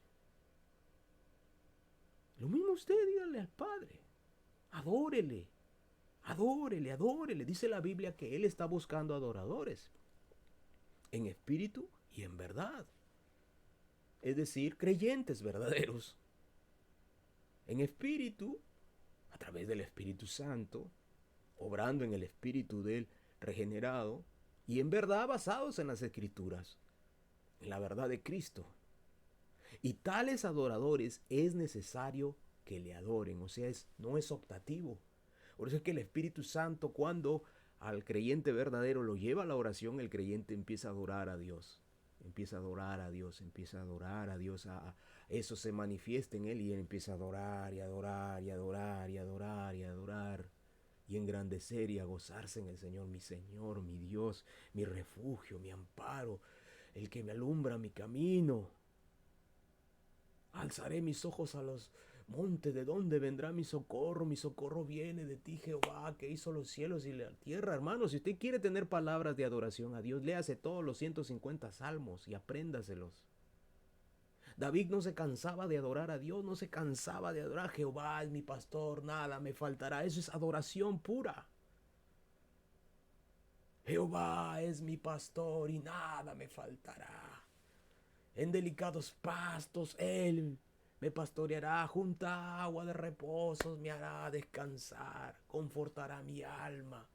Lo mismo usted, dígale al Padre. Adórele, adórele, adórele. Dice la Biblia que Él está buscando adoradores, en espíritu y en verdad. Es decir, creyentes verdaderos. En espíritu, a través del Espíritu Santo, obrando en el espíritu del regenerado, y en verdad basados en las Escrituras, en la verdad de Cristo. Y tales adoradores es necesario que le adoren, o sea, no es optativo. Por eso es que el Espíritu Santo, cuando al creyente verdadero lo lleva a la oración, el creyente empieza a adorar a Dios. Empieza a adorar a Dios, empieza a adorar a Dios, eso se manifiesta en él y él empieza a adorar y adorar y adorar y adorar y adorar y engrandecer y a gozarse en el Señor, mi Dios, mi refugio, mi amparo, el que me alumbra mi camino. Alzaré mis ojos a los montes, ¿de dónde vendrá mi socorro? Mi socorro viene de ti, Jehová, que hizo los cielos y la tierra. Hermano, si usted quiere tener palabras de adoración a Dios, léase todos los 150 salmos y apréndaselos. David no se cansaba de adorar a Dios, no se cansaba de adorar. Jehová es mi pastor, nada me faltará. Eso es adoración pura. Jehová es mi pastor y nada me faltará. En delicados pastos Él me pastoreará, junto a agua de reposos me hará descansar, confortará mi alma.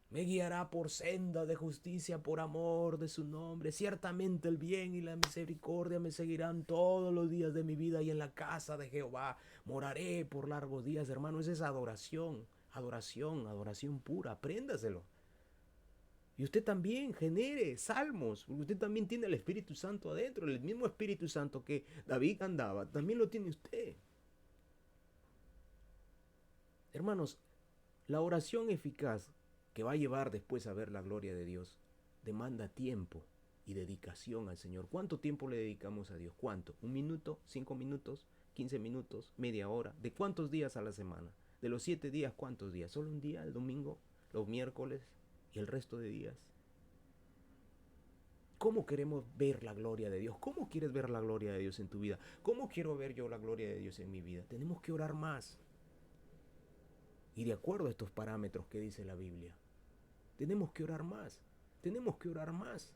Me guiará por senda de justicia por amor de su nombre. Ciertamente el bien y la misericordia me seguirán todos los días de mi vida y en la casa de Jehová moraré por largos días. Hermano, esa es adoración, adoración, adoración pura. Apréndaselo. Y usted también genere salmos, porque usted también tiene el Espíritu Santo adentro, el mismo Espíritu Santo que David andaba, también lo tiene usted. Hermanos, la oración eficaz que va a llevar después a ver la gloria de Dios demanda tiempo y dedicación al Señor. ¿Cuánto tiempo le dedicamos a Dios? ¿Cuánto? ¿1 minuto? ¿5 minutos? ¿15 minutos? ¿Media hora? ¿De cuántos días a la semana? ¿De los 7 días cuántos días? ¿Solo un día? ¿El domingo? ¿Los miércoles? ¿Y el resto de días? ¿Cómo queremos ver la gloria de Dios? ¿Cómo quieres ver la gloria de Dios en tu vida? ¿Cómo quiero ver yo la gloria de Dios en mi vida? Tenemos que orar más. Y de acuerdo a estos parámetros que dice la Biblia, tenemos que orar más. Tenemos que orar más.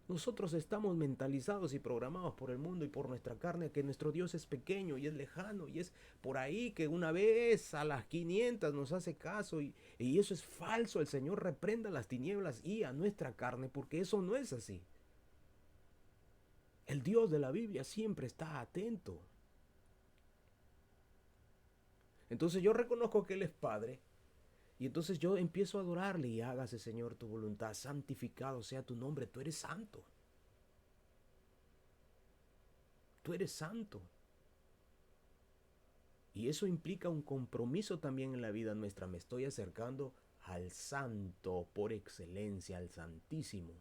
Nosotros estamos mentalizados y programados por el mundo y por nuestra carne que nuestro Dios es pequeño y es lejano y es por ahí que una vez a las 500 nos hace caso y eso es falso. El Señor reprenda las tinieblas y a nuestra carne porque eso no es así. El Dios de la Biblia siempre está atento. Entonces yo reconozco que Él es Padre y entonces yo empiezo a adorarle y hágase, Señor, tu voluntad, santificado sea tu nombre, tú eres santo. Tú eres santo. Y eso implica un compromiso también en la vida nuestra. Me estoy acercando al santo por excelencia, al santísimo.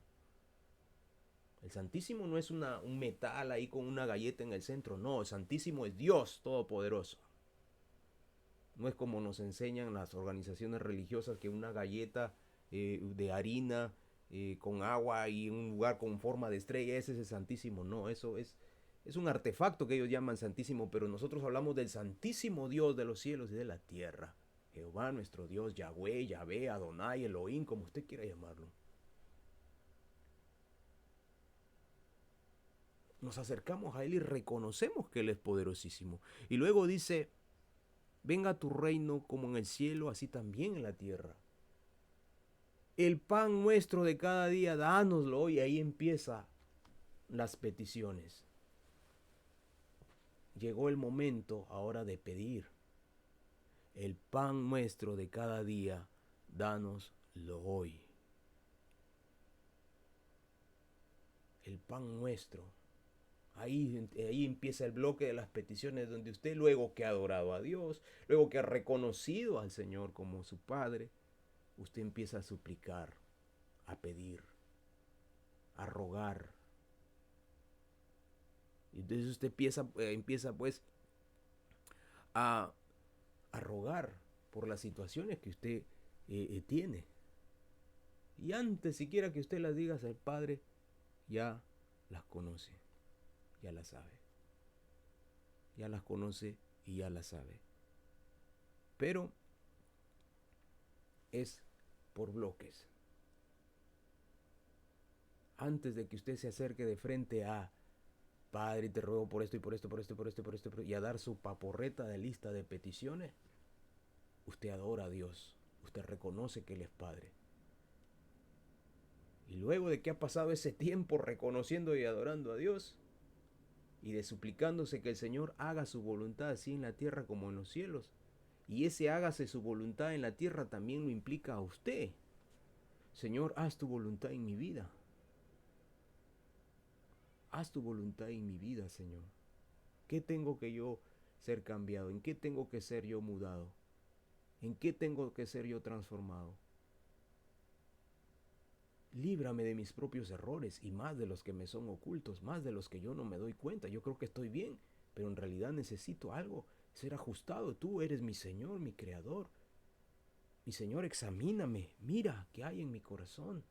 El santísimo no es un metal ahí con una galleta en el centro. No, el santísimo es Dios todopoderoso. No es como nos enseñan las organizaciones religiosas que una galleta de harina con agua y un lugar con forma de estrella, ese es el santísimo. No, eso es Es un artefacto que ellos llaman santísimo, pero nosotros hablamos del santísimo Dios de los cielos y de la tierra. Jehová nuestro Dios, Yahweh, Yahvé, Adonai, Elohim, como usted quiera llamarlo. Nos acercamos a Él y reconocemos que Él es poderosísimo. Y luego dice, venga tu reino como en el cielo, así también en la tierra. El pan nuestro de cada día, dánoslo hoy. Y ahí empiezan las peticiones. Llegó el momento ahora de pedir. El pan nuestro de cada día, dánoslo hoy. El pan nuestro. Ahí empieza el bloque de las peticiones, donde usted, luego que ha adorado a Dios, luego que ha reconocido al Señor como su Padre, usted empieza a suplicar, a pedir, a rogar. Y entonces usted empieza pues a, a rogar por las situaciones que usted tiene. Y antes siquiera que usted las diga al Padre, ya las conoce, ya las sabe. Ya las conoce y ya las sabe. Pero es por bloques. Antes de que usted se acerque de frente a Padre, te ruego por esto y por esto, por esto, por esto, por esto, y a dar su paporreta de lista de peticiones, usted adora a Dios, usted reconoce que Él es Padre. Y luego de que ha pasado ese tiempo reconociendo y adorando a Dios, y de suplicándose que el Señor haga su voluntad así en la tierra como en los cielos, y ese hágase su voluntad en la tierra también lo implica a usted. Señor, haz tu voluntad en mi vida. Haz tu voluntad en mi vida, Señor. ¿Qué tengo que yo ser cambiado? ¿En qué tengo que ser yo mudado? ¿En qué tengo que ser yo transformado? Líbrame de mis propios errores y más de los que me son ocultos, más de los que yo no me doy cuenta. Yo creo que estoy bien, pero en realidad necesito algo, ser ajustado. Tú eres mi Señor, mi Creador. Mi Señor, examíname, mira qué hay en mi corazón.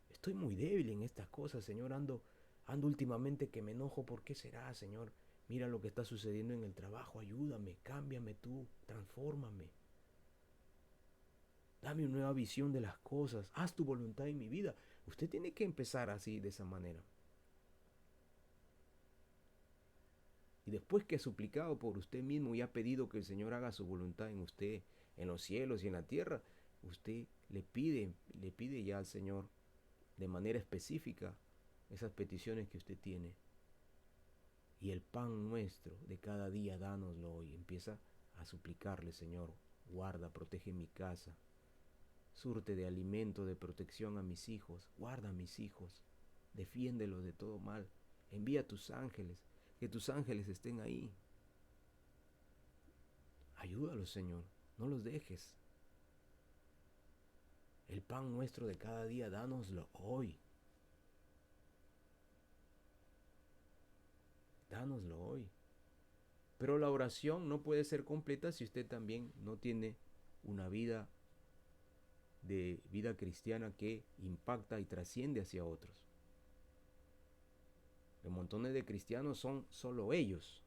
Estoy muy débil en estas cosas, Señor. Ando últimamente que me enojo. ¿Por qué será, Señor? Mira lo que está sucediendo en el trabajo. Ayúdame, cámbiame tú, transfórmame. Dame una nueva visión de las cosas. Haz tu voluntad en mi vida. Usted tiene que empezar así, de esa manera. Y después que ha suplicado por usted mismo y ha pedido que el Señor haga su voluntad en usted, en los cielos y en la tierra, usted le pide ya al Señor de manera específica esas peticiones que usted tiene. Y el pan nuestro de cada día, dánoslo hoy. Empieza a suplicarle, Señor, guarda, protege mi casa. Surte de alimento, de protección a mis hijos. Guarda a mis hijos. Defiéndelos de todo mal. Envía tus ángeles. Que tus ángeles estén ahí. Ayúdalos, Señor. No los dejes. El pan nuestro de cada día, dánoslo hoy. Dánoslo hoy. Pero la oración no puede ser completa si usted también no tiene una vida de vida cristiana que impacta y trasciende hacia otros. Los montones de cristianos son solo ellos.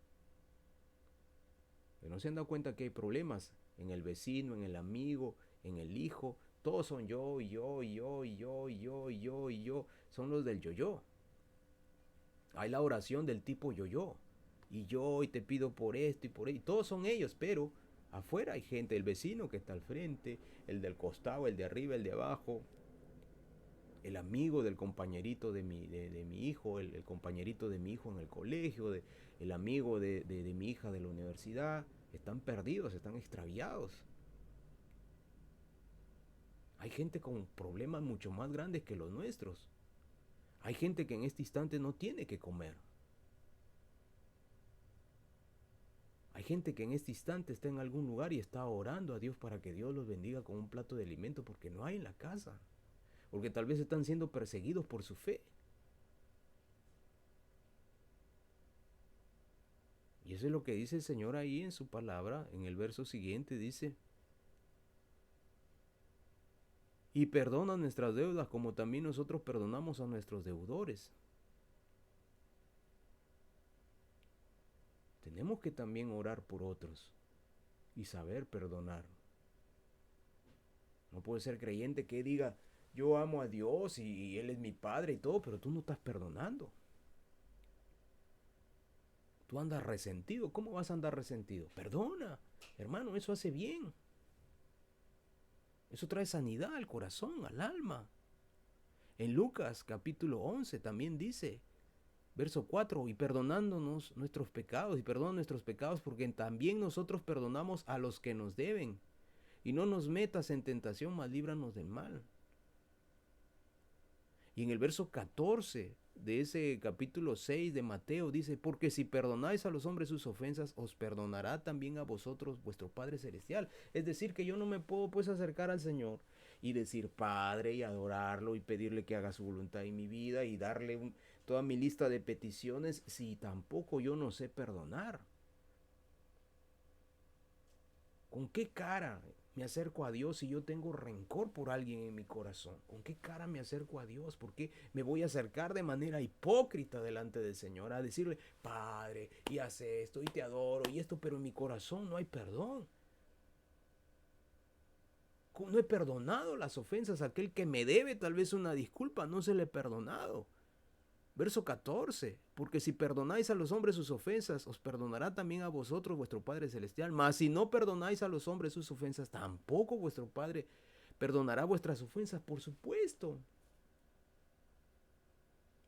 Pero no se han dado cuenta que hay problemas en el vecino, en el amigo, en el hijo. Todos son yo, y yo, y yo, y yo, y yo, y yo, y yo. Son los del yo-yo. Hay la oración del tipo yo-yo. Y yo, y te pido por esto y por ello. Todos son ellos, pero afuera hay gente, el vecino que está al frente, el del costado, el de arriba, el de abajo, el amigo del compañerito de mi hijo, el compañerito de mi hijo en el colegio, el amigo de mi hija de la universidad. Están perdidos, están extraviados. Hay gente con problemas mucho más grandes que los nuestros. Hay gente que en este instante no tiene que comer. Hay gente que en este instante está en algún lugar y está orando a Dios para que Dios los bendiga con un plato de alimento porque no hay en la casa. Porque tal vez están siendo perseguidos por su fe. Y eso es lo que dice el Señor ahí en su palabra, en el verso siguiente dice, y perdona nuestras deudas como también nosotros perdonamos a nuestros deudores. tenemos que también orar por otros y saber perdonar. No puede ser creyente que diga, yo amo a Dios y Él es mi Padre y todo, pero tú no estás perdonando. Tú andas resentido. ¿Cómo vas a andar resentido? Perdona, hermano, eso hace bien. Eso trae sanidad al corazón, al alma. En Lucas capítulo 11 también dice, verso 4, y perdonándonos nuestros pecados, y perdona nuestros pecados porque también nosotros perdonamos a los que nos deben. Y no nos metas en tentación, mas líbranos del mal. Y en el verso 14 de ese capítulo 6 de Mateo dice, porque si perdonáis a los hombres sus ofensas, os perdonará también a vosotros vuestro Padre Celestial. Es decir, que yo no me puedo pues acercar al Señor y decir Padre y adorarlo y pedirle que haga su voluntad en mi vida y darle toda mi lista de peticiones si tampoco yo no sé perdonar. ¿Con qué cara me acerco a Dios si yo tengo rencor por alguien en mi corazón? ¿Con qué cara me acerco a Dios? ¿Por qué me voy a acercar de manera hipócrita delante del Señor a decirle, Padre, y hace esto, y te adoro, y esto, pero en mi corazón no hay perdón? No he perdonado las ofensas. Aquel que me debe tal vez una disculpa, no se le he perdonado. Verso 14, porque si perdonáis a los hombres sus ofensas, os perdonará también a vosotros vuestro Padre Celestial. Mas si no perdonáis a los hombres sus ofensas, tampoco vuestro Padre perdonará vuestras ofensas, por supuesto.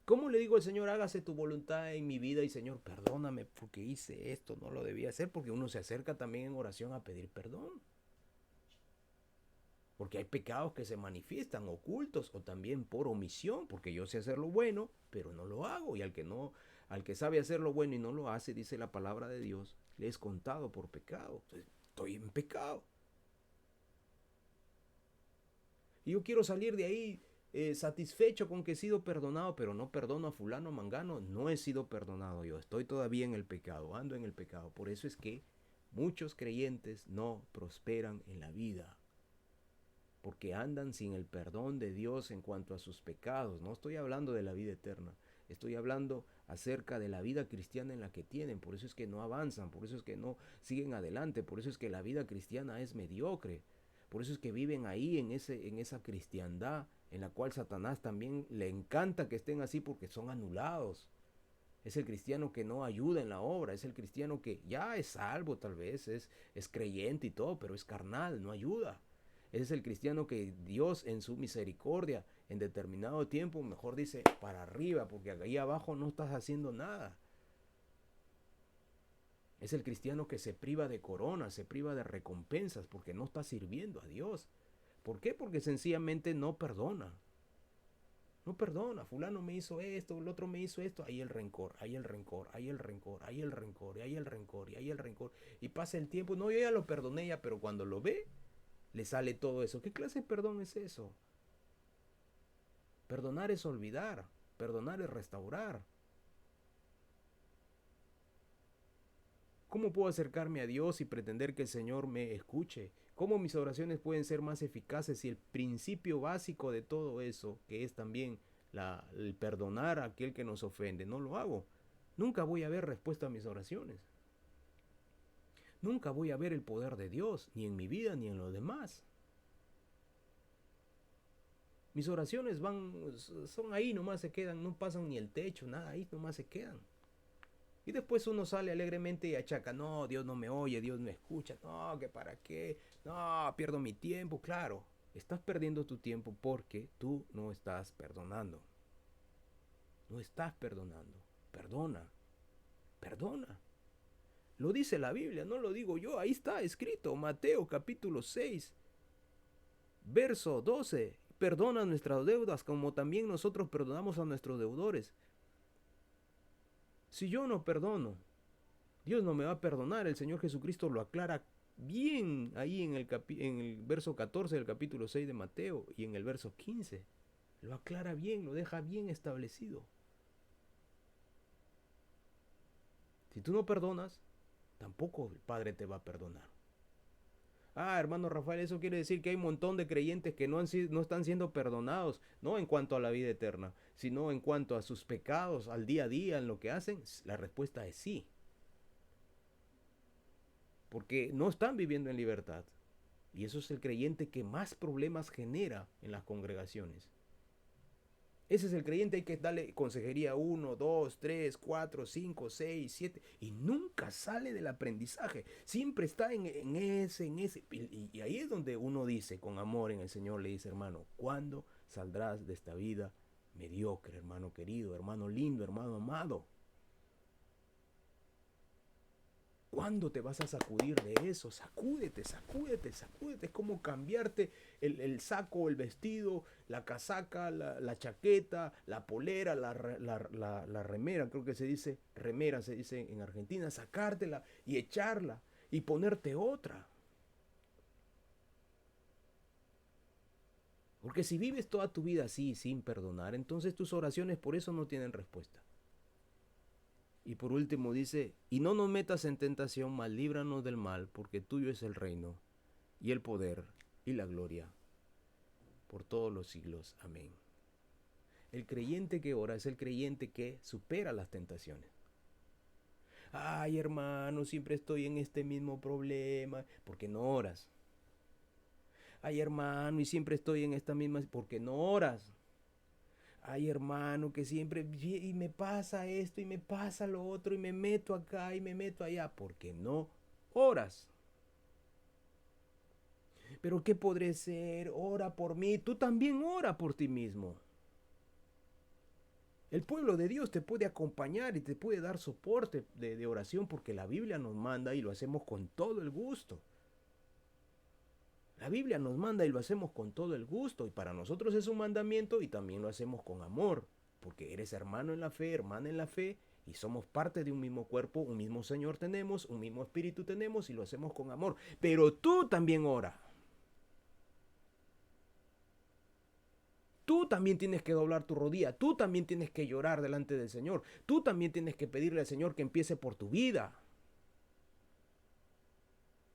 ¿Cómo le digo al Señor, hágase tu voluntad en mi vida y Señor, perdóname porque hice esto, no lo debía hacer? Porque uno se acerca también en oración a pedir perdón. Porque hay pecados que se manifiestan ocultos o también por omisión, porque yo sé hacer lo bueno, pero no lo hago. Y al que sabe hacer lo bueno y no lo hace, dice la palabra de Dios, le es contado por pecado. Entonces, estoy en pecado. Y yo quiero salir de ahí satisfecho con que he sido perdonado, pero no perdono a fulano, mangano, no he sido perdonado yo. Estoy todavía en el pecado, ando en el pecado. Por eso es que muchos creyentes no prosperan en la vida, porque andan sin el perdón de Dios en cuanto a sus pecados. No estoy hablando de la vida eterna, estoy hablando acerca de la vida cristiana en la que tienen. Por eso es que no avanzan, por eso es que no siguen adelante, por eso es que la vida cristiana es mediocre, por eso es que viven ahí en esa cristiandad en la cual Satanás también le encanta que estén así porque son anulados. Es el cristiano que no ayuda en la obra, es el cristiano que ya es salvo tal vez, es creyente y todo, pero es carnal, no ayuda. Ese es el cristiano que Dios en su misericordia en determinado tiempo mejor dice para arriba, porque ahí abajo no estás haciendo nada. Es el cristiano que se priva de coronas, se priva de recompensas porque no está sirviendo a Dios. ¿Por qué? Porque sencillamente no perdona. No perdona, fulano me hizo esto, el otro me hizo esto, ahí el rencor, ahí el rencor, ahí el rencor, ahí el rencor, y ahí el rencor, y ahí el rencor. Y pasa el tiempo, no, yo ya lo perdoné ya, pero cuando lo ve, le sale todo eso. ¿Qué clase de perdón es eso? Perdonar es olvidar, perdonar es restaurar. ¿Cómo puedo acercarme a Dios y pretender que el Señor me escuche? ¿Cómo mis oraciones pueden ser más eficaces si el principio básico de todo eso, que es también el perdonar a aquel que nos ofende, no lo hago? Nunca voy a ver respuesta a mis oraciones. Nunca voy a ver el poder de Dios, ni en mi vida ni en los demás. Mis oraciones son ahí, nomás se quedan, no pasan ni el techo, nada, ahí nomás se quedan. Y después uno sale alegremente y achaca, no, Dios no me oye, Dios no escucha, no, que para qué, no, pierdo mi tiempo. Claro, estás perdiendo tu tiempo porque tú no estás perdonando. No estás perdonando. Perdona, perdona. Lo dice la Biblia, no lo digo yo, ahí está escrito, Mateo capítulo 6, verso 12. Perdona nuestras deudas como también nosotros perdonamos a nuestros deudores. Si yo no perdono, Dios no me va a perdonar. El Señor Jesucristo lo aclara bien ahí en el verso 14 del capítulo 6 de Mateo y en el verso 15. Lo aclara bien, lo deja bien establecido. Si tú no perdonas, tampoco el Padre te va a perdonar. Ah, hermano Rafael, eso quiere decir que hay un montón de creyentes que no están siendo perdonados, no en cuanto a la vida eterna, sino en cuanto a sus pecados, al día a día, en lo que hacen. La respuesta es sí. porque no están viviendo en libertad. Y eso es el creyente que más problemas genera en las congregaciones. Ese es el creyente, hay que darle consejería 1, 2, 3, 4, 5, 6, 7 y nunca sale del aprendizaje. Siempre está en ese. Y ahí es donde uno dice, con amor en el Señor, le dice, hermano, ¿cuándo saldrás de esta vida mediocre, hermano querido, hermano lindo, hermano amado? ¿Cuándo te vas a sacudir de eso? Sacúdete, sacúdete, sacúdete. Es como cambiarte el saco, el vestido, la casaca, la chaqueta, la polera, la remera, creo que se dice, remera se dice en Argentina, sacártela y echarla y ponerte otra. Porque si vives toda tu vida así, sin perdonar, entonces tus oraciones por eso no tienen respuesta. Y por último dice, y no nos metas en tentación, mas líbranos del mal, porque tuyo es el reino, y el poder, y la gloria, por todos los siglos. Amén. El creyente que ora es el creyente que supera las tentaciones. Ay, hermano, siempre estoy en este mismo problema, porque no oras. Ay, hermano, y siempre estoy en esta misma, porque no oras. Ay, hermano, que siempre y me pasa esto y me pasa lo otro y me meto acá y me meto allá, porque no oras. Pero ¿qué podré ser? Ora por mí. Tú también ora por ti mismo. El pueblo de Dios te puede acompañar y te puede dar soporte de oración porque la Biblia nos manda y lo hacemos con todo el gusto. La Biblia nos manda y lo hacemos con todo el gusto. Y para nosotros es un mandamiento y también lo hacemos con amor. Porque eres hermano en la fe, hermana en la fe. Y somos parte de un mismo cuerpo, un mismo Señor tenemos, un mismo Espíritu tenemos y lo hacemos con amor. Pero tú también ora. Tú también tienes que doblar tu rodilla. Tú también tienes que llorar delante del Señor. Tú también tienes que pedirle al Señor que empiece por tu vida.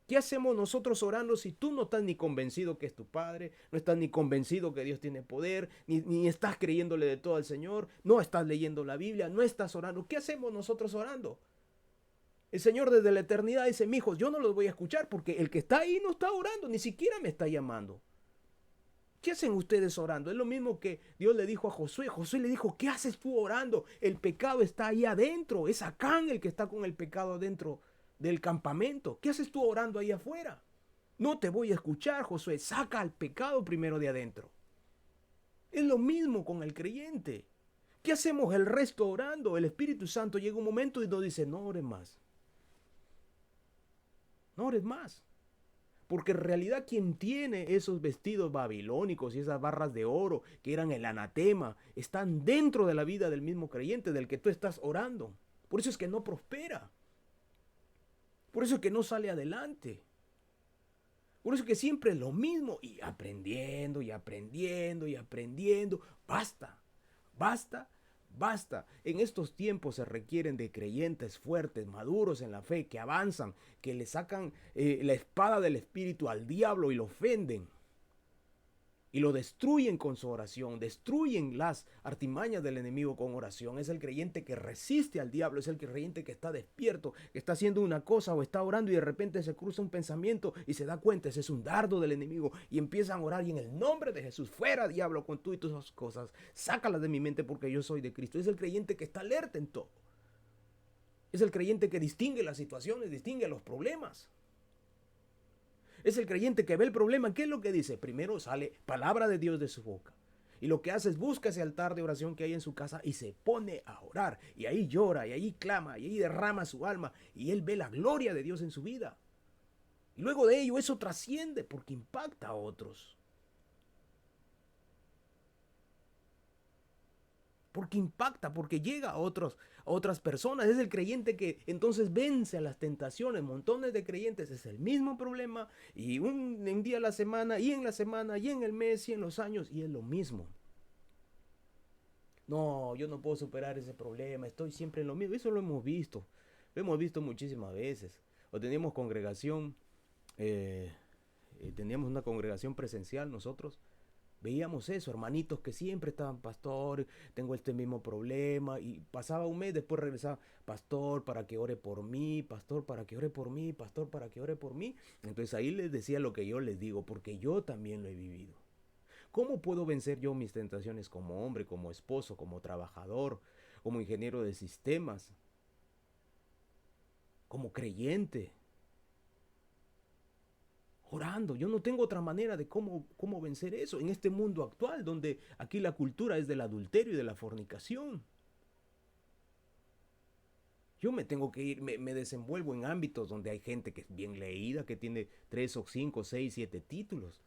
¿Qué hacemos nosotros orando si tú no estás ni convencido que es tu Padre, no estás ni convencido que Dios tiene poder, ni estás creyéndole de todo al Señor, no estás leyendo la Biblia, no estás orando? ¿Qué hacemos nosotros orando? El Señor desde la eternidad dice, mijos, yo no los voy a escuchar porque el que está ahí no está orando, ni siquiera me está llamando. ¿Qué hacen ustedes orando? Es lo mismo que Dios le dijo a Josué. Josué le dijo, ¿qué haces tú orando? El pecado está ahí adentro. Es Acán el que está con el pecado adentro del campamento. ¿Qué haces tú orando ahí afuera? No te voy a escuchar, Josué. Saca el pecado primero de adentro. Es lo mismo con el creyente. ¿Qué hacemos el resto orando? El Espíritu Santo llega un momento y nos dice, no ores más. No ores más. Porque en realidad quien tiene esos vestidos babilónicos y esas barras de oro que eran el anatema, están dentro de la vida del mismo creyente del que tú estás orando. Por eso es que no prospera. Por eso es que no sale adelante. Por eso es que siempre es lo mismo y aprendiendo y aprendiendo y aprendiendo. Basta, basta, basta. En estos tiempos se requieren de creyentes fuertes, maduros en la fe, que avanzan, que le sacan la espada del espíritu al diablo y lo ofenden. Y lo destruyen con su oración, destruyen las artimañas del enemigo con oración. Es el creyente que resiste al diablo, es el creyente que está despierto, que está haciendo una cosa o está orando y de repente se cruza un pensamiento y se da cuenta, ese es un dardo del enemigo y empiezan a orar y en el nombre de Jesús, fuera diablo con tú y todas esas cosas, sácalas de mi mente porque yo soy de Cristo. Es el creyente que está alerta en todo. Es el creyente que distingue las situaciones, distingue los problemas. Es el creyente que ve el problema. ¿Qué es lo que dice? Primero sale palabra de Dios de su boca. Y lo que hace es busca ese altar de oración que hay en su casa y se pone a orar. Y ahí llora, y ahí clama, y ahí derrama su alma. Y él ve la gloria de Dios en su vida. Y luego de ello eso trasciende porque impacta a otros. Porque impacta, porque llega a otras personas. Es el creyente que entonces vence a las tentaciones. Montones de creyentes es el mismo problema y un día a la semana y en la semana y en el mes y en los años y es lo mismo. No, yo no puedo superar ese problema, estoy siempre en lo mismo. Eso lo hemos visto muchísimas veces. O teníamos congregación, teníamos una congregación presencial nosotros Veíamos eso, hermanitos que siempre estaban, pastor, tengo este mismo problema, y pasaba un mes, después regresaba, pastor, para que ore por mí, pastor, para que ore por mí, pastor, para que ore por mí. Entonces ahí les decía lo que yo les digo, porque yo también lo he vivido. ¿Cómo puedo vencer yo mis tentaciones como hombre, como esposo, como trabajador, como ingeniero de sistemas, como creyente? Orando. Yo no tengo otra manera de cómo vencer eso en este mundo actual, donde aquí la cultura es del adulterio y de la fornicación. Yo me tengo que ir, me desenvuelvo en ámbitos donde hay gente que es bien leída, que tiene 3 o 5, 6, 7 títulos,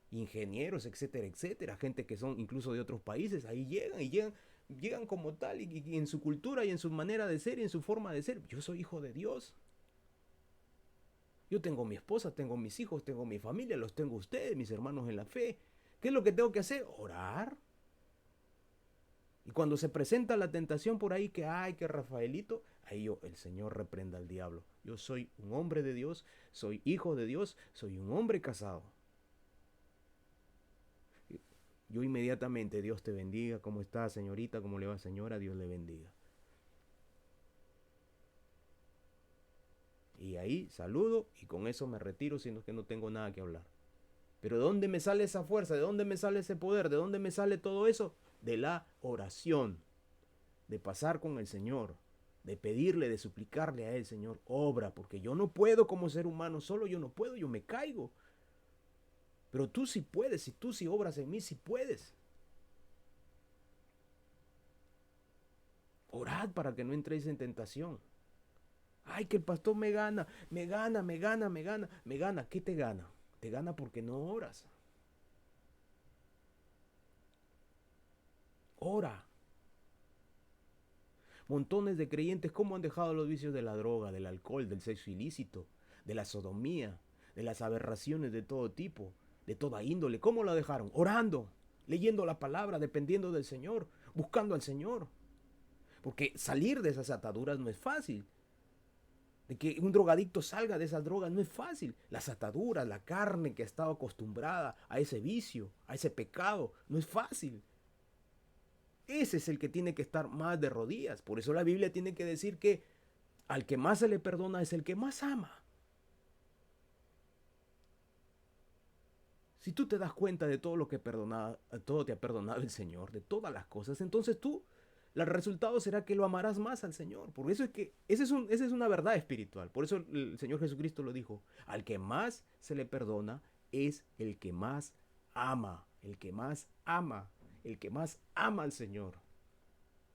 ingenieros, etcétera, etcétera, gente que son incluso de otros países, ahí llegan como tal, y en su cultura y en su manera de ser y en su forma de ser. Yo soy hijo de Dios. Yo tengo mi esposa, tengo mis hijos, tengo mi familia, los tengo ustedes, mis hermanos en la fe. ¿Qué es lo que tengo que hacer? Orar. Y cuando se presenta la tentación por ahí, que ay, que Rafaelito, ahí yo, el Señor reprenda al diablo. Yo soy un hombre de Dios, soy hijo de Dios, soy un hombre casado. Yo inmediatamente, Dios te bendiga, ¿cómo está señorita? ¿Cómo le va señora? Dios le bendiga. Y ahí saludo y con eso me retiro, siendo que no tengo nada que hablar. Pero ¿de dónde me sale esa fuerza? ¿De dónde me sale ese poder? ¿De dónde me sale todo eso? De la oración, de pasar con el Señor, de pedirle, de suplicarle a Él, Señor, obra, porque yo no puedo como ser humano, solo yo no puedo, yo me caigo. Pero tú sí puedes, si tú sí obras en mí, sí puedes. Orad para que no entréis en tentación. Ay, que el pastor me gana, me gana, me gana, me gana, me gana. ¿Qué te gana? Te gana porque no oras. Ora. Montones de creyentes, ¿cómo han dejado los vicios de la droga, del alcohol, del sexo ilícito, de la sodomía, de las aberraciones de todo tipo, de toda índole? ¿Cómo lo dejaron? Orando, leyendo la palabra, dependiendo del Señor, buscando al Señor. Porque salir de esas ataduras no es fácil. De que un drogadicto salga de esas drogas no es fácil. Las ataduras, la carne que ha estado acostumbrada a ese vicio, a ese pecado, no es fácil. Ese es el que tiene que estar más de rodillas. Por eso la Biblia tiene que decir que al que más se le perdona es el que más ama. Si tú te das cuenta de todo lo que todo te ha perdonado el Señor, de todas las cosas, entonces el resultado será que lo amarás más al Señor. Por eso es que esa es una verdad espiritual. Por eso el Señor Jesucristo lo dijo. Al que más se le perdona es el que más ama. El que más ama. El que más ama al Señor.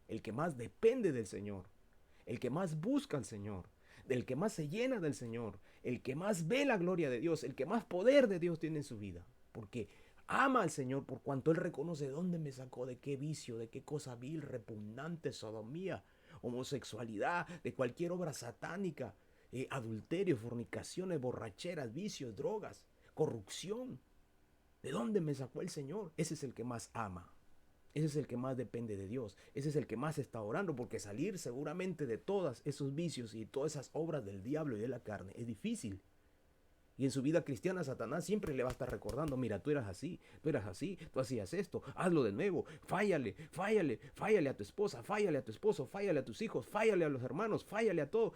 El que más depende del Señor. El que más busca al Señor. Del que más se llena del Señor. El que más ve la gloria de Dios. El que más poder de Dios tiene en su vida. Porque ama al Señor por cuanto Él reconoce de dónde me sacó, de qué vicio, de qué cosa vil, repugnante, sodomía, homosexualidad, de cualquier obra satánica, adulterio, fornicaciones, borracheras, vicios, drogas, corrupción. ¿De dónde me sacó el Señor? Ese es el que más ama. Ese es el que más depende de Dios. Ese es el que más está orando, porque salir seguramente de todos esos vicios y todas esas obras del diablo y de la carne es difícil. Y en su vida cristiana, Satanás siempre le va a estar recordando, mira, tú eras así, tú hacías esto, hazlo de nuevo, fállale, fállale, fállale a tu esposa, fállale a tu esposo, fállale a tus hijos, fállale a los hermanos, fállale a todo.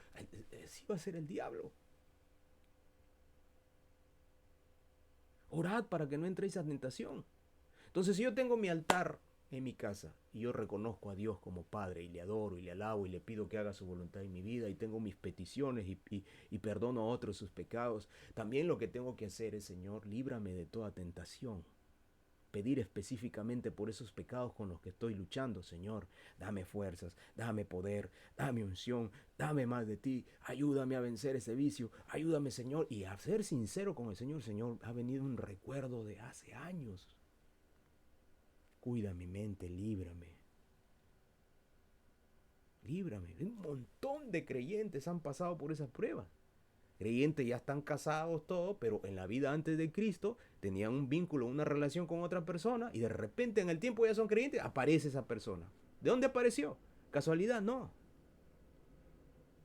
Así va a ser el diablo. Orad para que no entréis a tentación. Entonces, si yo tengo mi altar en mi casa y yo reconozco a Dios como Padre y le adoro y le alabo y le pido que haga su voluntad en mi vida y tengo mis peticiones y perdono a otros sus pecados, también lo que tengo que hacer es, Señor, líbrame de toda tentación. Pedir específicamente por esos pecados con los que estoy luchando, Señor. Dame fuerzas, dame poder, dame unción, dame más de ti. Ayúdame a vencer ese vicio. Ayúdame, Señor. Y a ser sincero con el Señor. Señor, ha venido un recuerdo de hace años. Cuida mi mente, líbrame. Líbrame. Un montón de creyentes han pasado por esas pruebas. Creyentes ya están casados, todo, pero en la vida antes de Cristo tenían un vínculo, una relación con otra persona y de repente en el tiempo ya son creyentes, aparece esa persona. ¿De dónde apareció? ¿Casualidad? No.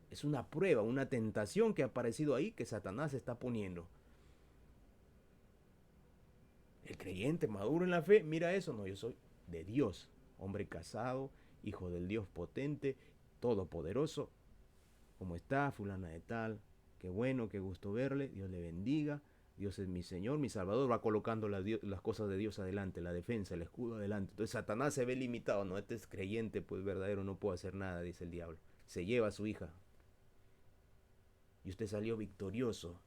Es una prueba, una tentación que ha aparecido ahí que Satanás está poniendo. El creyente maduro en la fe, mira eso, no, yo soy de Dios, hombre casado, hijo del Dios potente, todopoderoso. ¿Cómo está fulana de tal? Qué bueno, qué gusto verle, Dios le bendiga. Dios es mi Señor, mi Salvador, va colocando las cosas de Dios adelante, la defensa, el escudo adelante. Entonces Satanás se ve limitado, no, este es creyente, pues verdadero, no puedo hacer nada, dice el diablo. Se lleva a su hija. Y usted salió victorioso,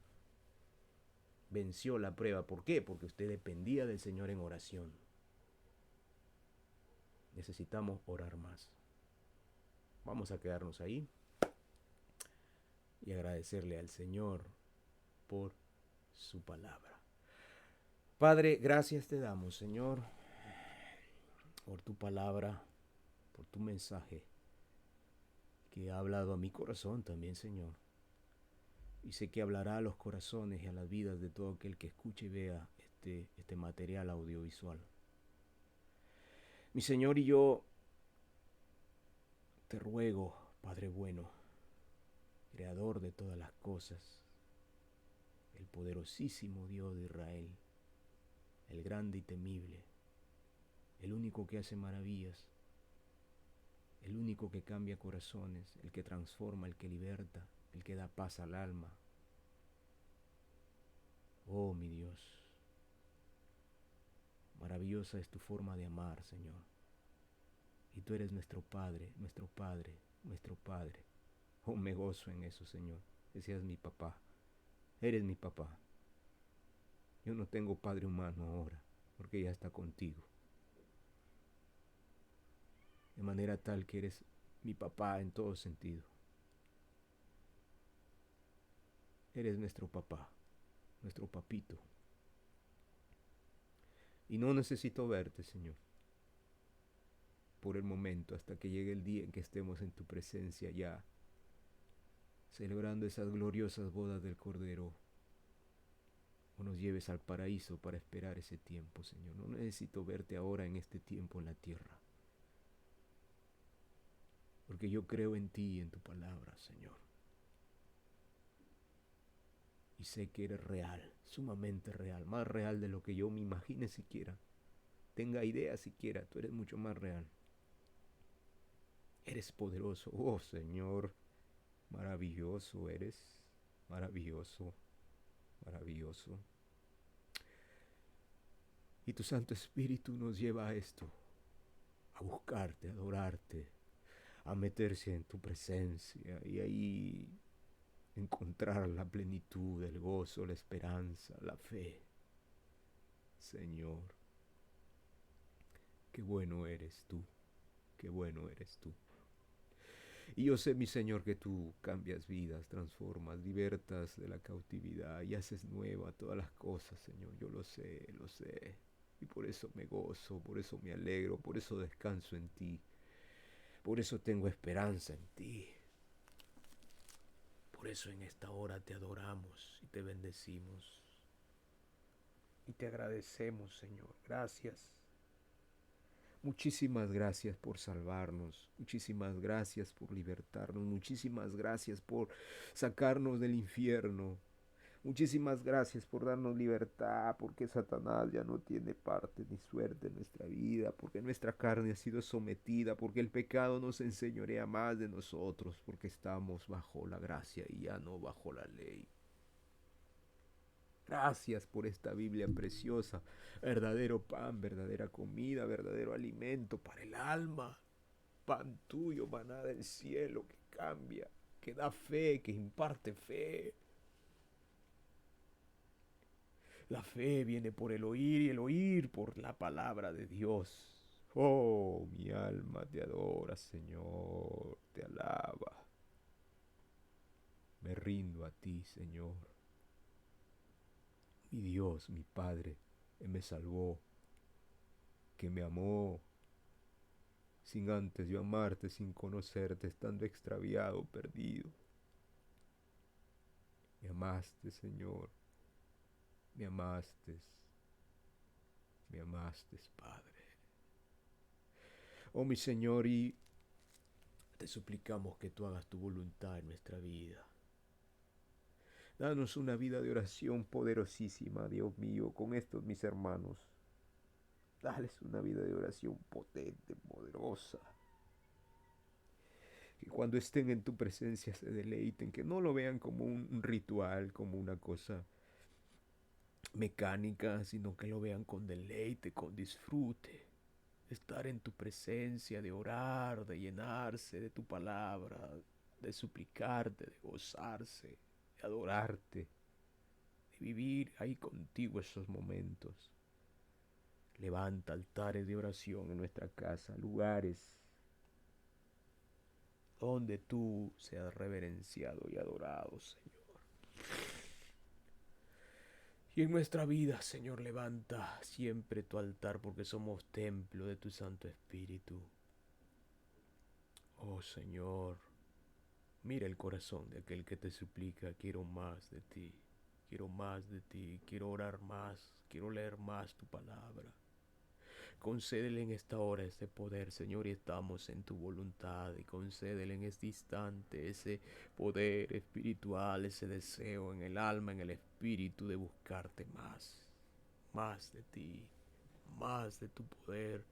venció la prueba. ¿Por qué? Porque usted dependía del Señor en oración. Necesitamos orar más. Vamos a quedarnos ahí y agradecerle al Señor por su palabra. Padre, gracias te damos, Señor, por tu palabra, por tu mensaje que ha hablado a mi corazón también, Señor. Y sé que hablará a los corazones y a las vidas de todo aquel que escuche y vea este material audiovisual. Mi Señor, y yo te ruego, Padre bueno, Creador de todas las cosas, el poderosísimo Dios de Israel, el grande y temible, el único que hace maravillas, el único que cambia corazones, el que transforma, el que liberta, el que da paz al alma. Oh, mi Dios, maravillosa es tu forma de amar, Señor. Y tú eres nuestro Padre, nuestro Padre, nuestro Padre. Oh, me gozo en eso, Señor, que seas mi papá. Eres mi papá. Yo no tengo padre humano ahora, porque ya está contigo. De manera tal que eres mi papá en todo sentido. Eres nuestro papá, nuestro papito. Y no necesito verte, Señor, por el momento, hasta que llegue el día en que estemos en tu presencia ya, celebrando esas gloriosas bodas del Cordero, o nos lleves al paraíso para esperar ese tiempo, Señor. No necesito verte ahora en este tiempo en la tierra, porque yo creo en ti y en tu palabra, Señor. Y sé que eres real, sumamente real, más real de lo que yo me imagine siquiera, tenga idea siquiera. Tú eres mucho más real. Eres poderoso, oh Señor, maravilloso eres, maravilloso, maravilloso. Y tu Santo Espíritu nos lleva a esto, a buscarte, a adorarte, a meterse en tu presencia y ahí encontrar la plenitud, el gozo, la esperanza, la fe. Señor, qué bueno eres tú, qué bueno eres tú. Y yo sé, mi Señor, que tú cambias vidas, transformas, libertas de la cautividad y haces nueva todas las cosas, Señor. Yo lo sé, lo sé. Y por eso me gozo, por eso me alegro, por eso descanso en ti. Por eso tengo esperanza en ti. Por eso en esta hora te adoramos y te bendecimos. Y te agradecemos, Señor. Gracias. Muchísimas gracias por salvarnos, muchísimas gracias por libertarnos, muchísimas gracias por sacarnos del infierno, muchísimas gracias por darnos libertad, porque Satanás ya no tiene parte ni suerte en nuestra vida, porque nuestra carne ha sido sometida, porque el pecado nos enseñorea más de nosotros, porque estamos bajo la gracia y ya no bajo la ley. Gracias por esta Biblia preciosa, verdadero pan, verdadera comida, verdadero alimento para el alma. Pan tuyo, maná del cielo que cambia, que da fe, que imparte fe. La fe viene por el oír y el oír por la palabra de Dios. Oh, mi alma te adora, Señor, te alaba. Me rindo a ti, Señor. Mi Dios, mi Padre, que me salvó, que me amó, sin antes yo amarte, sin conocerte, estando extraviado, perdido. Me amaste, Señor, me amaste, me amaste, Padre. Oh, mi Señor, y te suplicamos que tú hagas tu voluntad en nuestra vida. Danos una vida de oración poderosísima, Dios mío, con estos mis hermanos. Dales una vida de oración potente, poderosa. Que cuando estén en tu presencia se deleiten, que no lo vean como un ritual, como una cosa mecánica, sino que lo vean con deleite, con disfrute. Estar en tu presencia, de orar, de llenarse de tu palabra, de suplicarte, de gozarse, de adorarte, de vivir ahí contigo esos momentos. Levanta altares de oración en nuestra casa, lugares donde tú seas reverenciado y adorado, Señor. Y en nuestra vida, Señor, levanta siempre tu altar porque somos templo de tu Santo Espíritu. Oh Señor, mira el corazón de aquel que te suplica, quiero más de ti, quiero más de ti, quiero orar más, quiero leer más tu palabra. Concédele en esta hora ese poder, Señor, y estamos en tu voluntad. Y concédele en este instante ese poder espiritual, ese deseo en el alma, en el espíritu de buscarte más de ti, más de tu poder,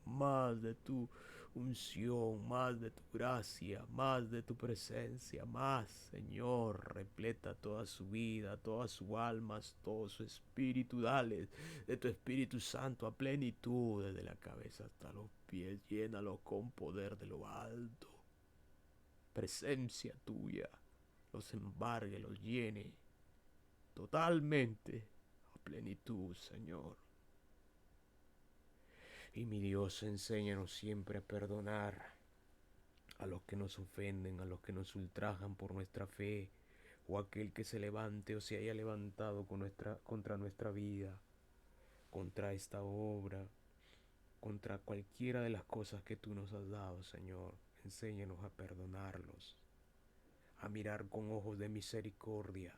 más de tu unción, más de tu gracia, más de tu presencia, más, Señor, repleta toda su vida, toda su alma, todo su espíritu, dale de tu Espíritu Santo a plenitud, desde la cabeza hasta los pies, llénalo con poder de lo alto, presencia tuya, los embargue, los llene totalmente a plenitud, Señor. Y mi Dios, enséñanos siempre a perdonar a los que nos ofenden, a los que nos ultrajan por nuestra fe, o aquel que se levante o se haya levantado contra nuestra vida, contra esta obra, contra cualquiera de las cosas que tú nos has dado, Señor. Enséñanos a perdonarlos, a mirar con ojos de misericordia,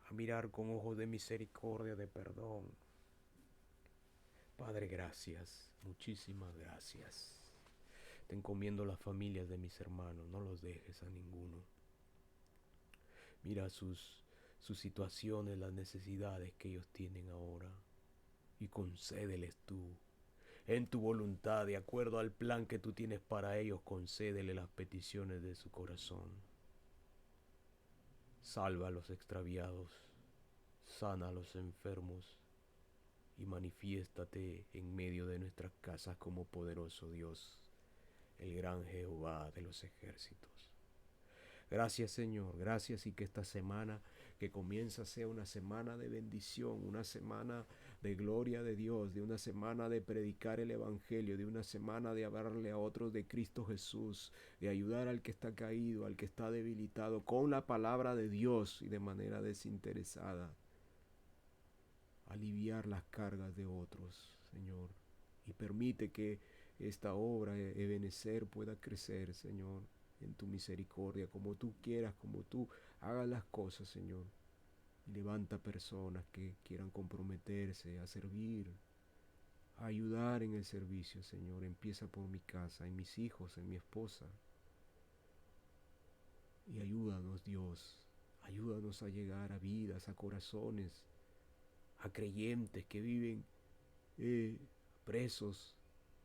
a mirar con ojos de misericordia, de perdón. Padre, gracias, muchísimas gracias. Te encomiendo las familias de mis hermanos, no los dejes a ninguno. Mira sus situaciones, las necesidades que ellos tienen ahora y concédeles tú. En tu voluntad, de acuerdo al plan que tú tienes para ellos, concédele las peticiones de su corazón. Salva a los extraviados, sana a los enfermos y manifiéstate en medio de nuestras casas como poderoso Dios, el gran Jehová de los ejércitos. Gracias Señor, gracias y que esta semana que comienza sea una semana de bendición, una semana de gloria de Dios, de una semana de predicar el Evangelio, de una semana de hablarle a otros de Cristo Jesús, de ayudar al que está caído, al que está debilitado, con la palabra de Dios y de manera desinteresada. Aliviar las cargas de otros, Señor, y permite que esta obra, Ebenecer, pueda crecer, Señor, en tu misericordia, como tú quieras, como tú hagas las cosas, Señor. Y levanta personas que quieran comprometerse a servir, a ayudar en el servicio, Señor. Empieza por mi casa, en mis hijos, en mi esposa. Y ayúdanos, Dios. Ayúdanos a llegar a vidas, a corazones, a creyentes que viven presos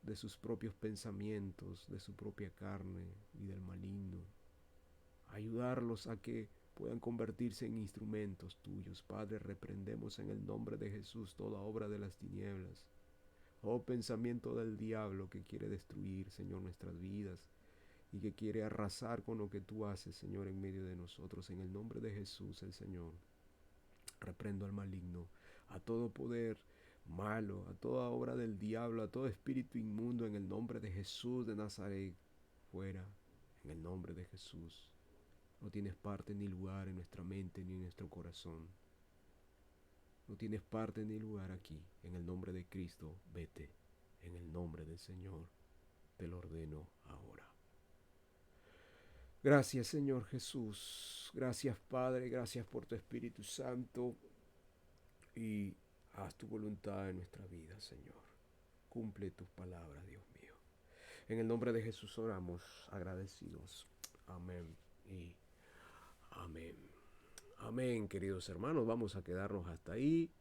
de sus propios pensamientos, de su propia carne y del maligno. Ayudarlos a que puedan convertirse en instrumentos tuyos. Padre, reprendemos en el nombre de Jesús toda obra de las tinieblas, oh pensamiento del diablo que quiere destruir, Señor, nuestras vidas y que quiere arrasar con lo que tú haces, Señor, en medio de nosotros. En el nombre de Jesús, el Señor, reprendo al maligno, a todo poder malo, a toda obra del diablo, a todo espíritu inmundo, en el nombre de Jesús de Nazaret, fuera, en el nombre de Jesús. No tienes parte ni lugar en nuestra mente ni en nuestro corazón. No tienes parte ni lugar aquí. En el nombre de Cristo, vete. En el nombre del Señor, te lo ordeno ahora. Gracias, Señor Jesús. Gracias, Padre. Gracias por tu Espíritu Santo. Y haz tu voluntad en nuestra vida, Señor. Cumple tus palabras, Dios mío. En el nombre de Jesús oramos, agradecidos. Amén y amén. Amén, queridos hermanos. Vamos a quedarnos hasta ahí.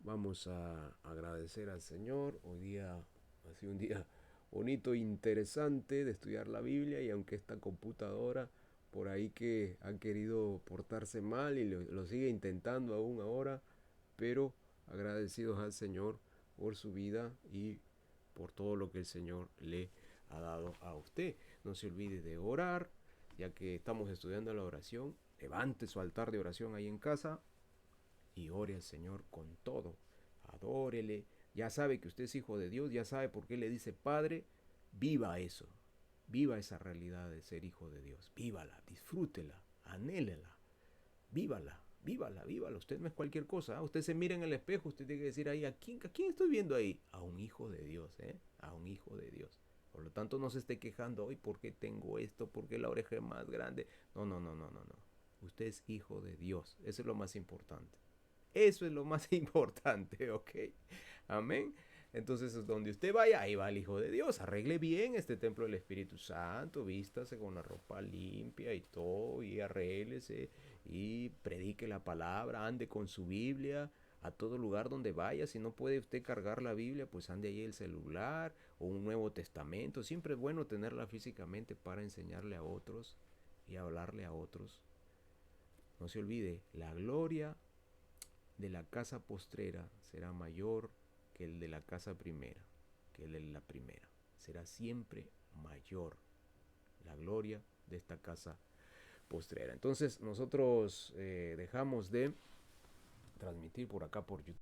Vamos a agradecer al Señor. Hoy día ha sido un día bonito e interesante de estudiar la Biblia, y aunque esta computadora por ahí que han querido portarse mal y lo sigue intentando aún ahora, pero agradecidos al Señor por su vida y por todo lo que el Señor le ha dado a usted. No se olvide de orar, ya que estamos estudiando la oración. Levante su altar de oración ahí en casa y ore al Señor con todo. Adórele. Ya sabe que usted es hijo de Dios, ya sabe por qué le dice Padre. Viva eso. Viva esa realidad de ser hijo de Dios. Vívala, disfrútela, anhélela. Vívala, vívala, vívala. Usted no es cualquier cosa. Usted se mira en el espejo, usted tiene que decir ahí, a quién estoy viendo ahí? A un hijo de Dios, ¿eh? A un hijo de Dios. Por lo tanto, no se esté quejando hoy porque tengo esto, porque la oreja es más grande. No, no, no, no, no, no. Usted es hijo de Dios. Eso es lo más importante. Eso es lo más importante, ¿ok? Amén. Entonces, donde usted vaya, ahí va el Hijo de Dios. Arregle bien este templo del Espíritu Santo, vístase con la ropa limpia y todo, y arréglese, y predique la palabra, ande con su Biblia a todo lugar donde vaya. Si no puede usted cargar la Biblia, pues ande ahí el celular o un Nuevo Testamento. Siempre es bueno tenerla físicamente para enseñarle a otros y hablarle a otros. No se olvide, la gloria de la casa postrera será mayor que el de la casa primera, que el de la primera. Será siempre mayor la gloria de esta casa postrera. Entonces nosotros dejamos de transmitir por acá por YouTube.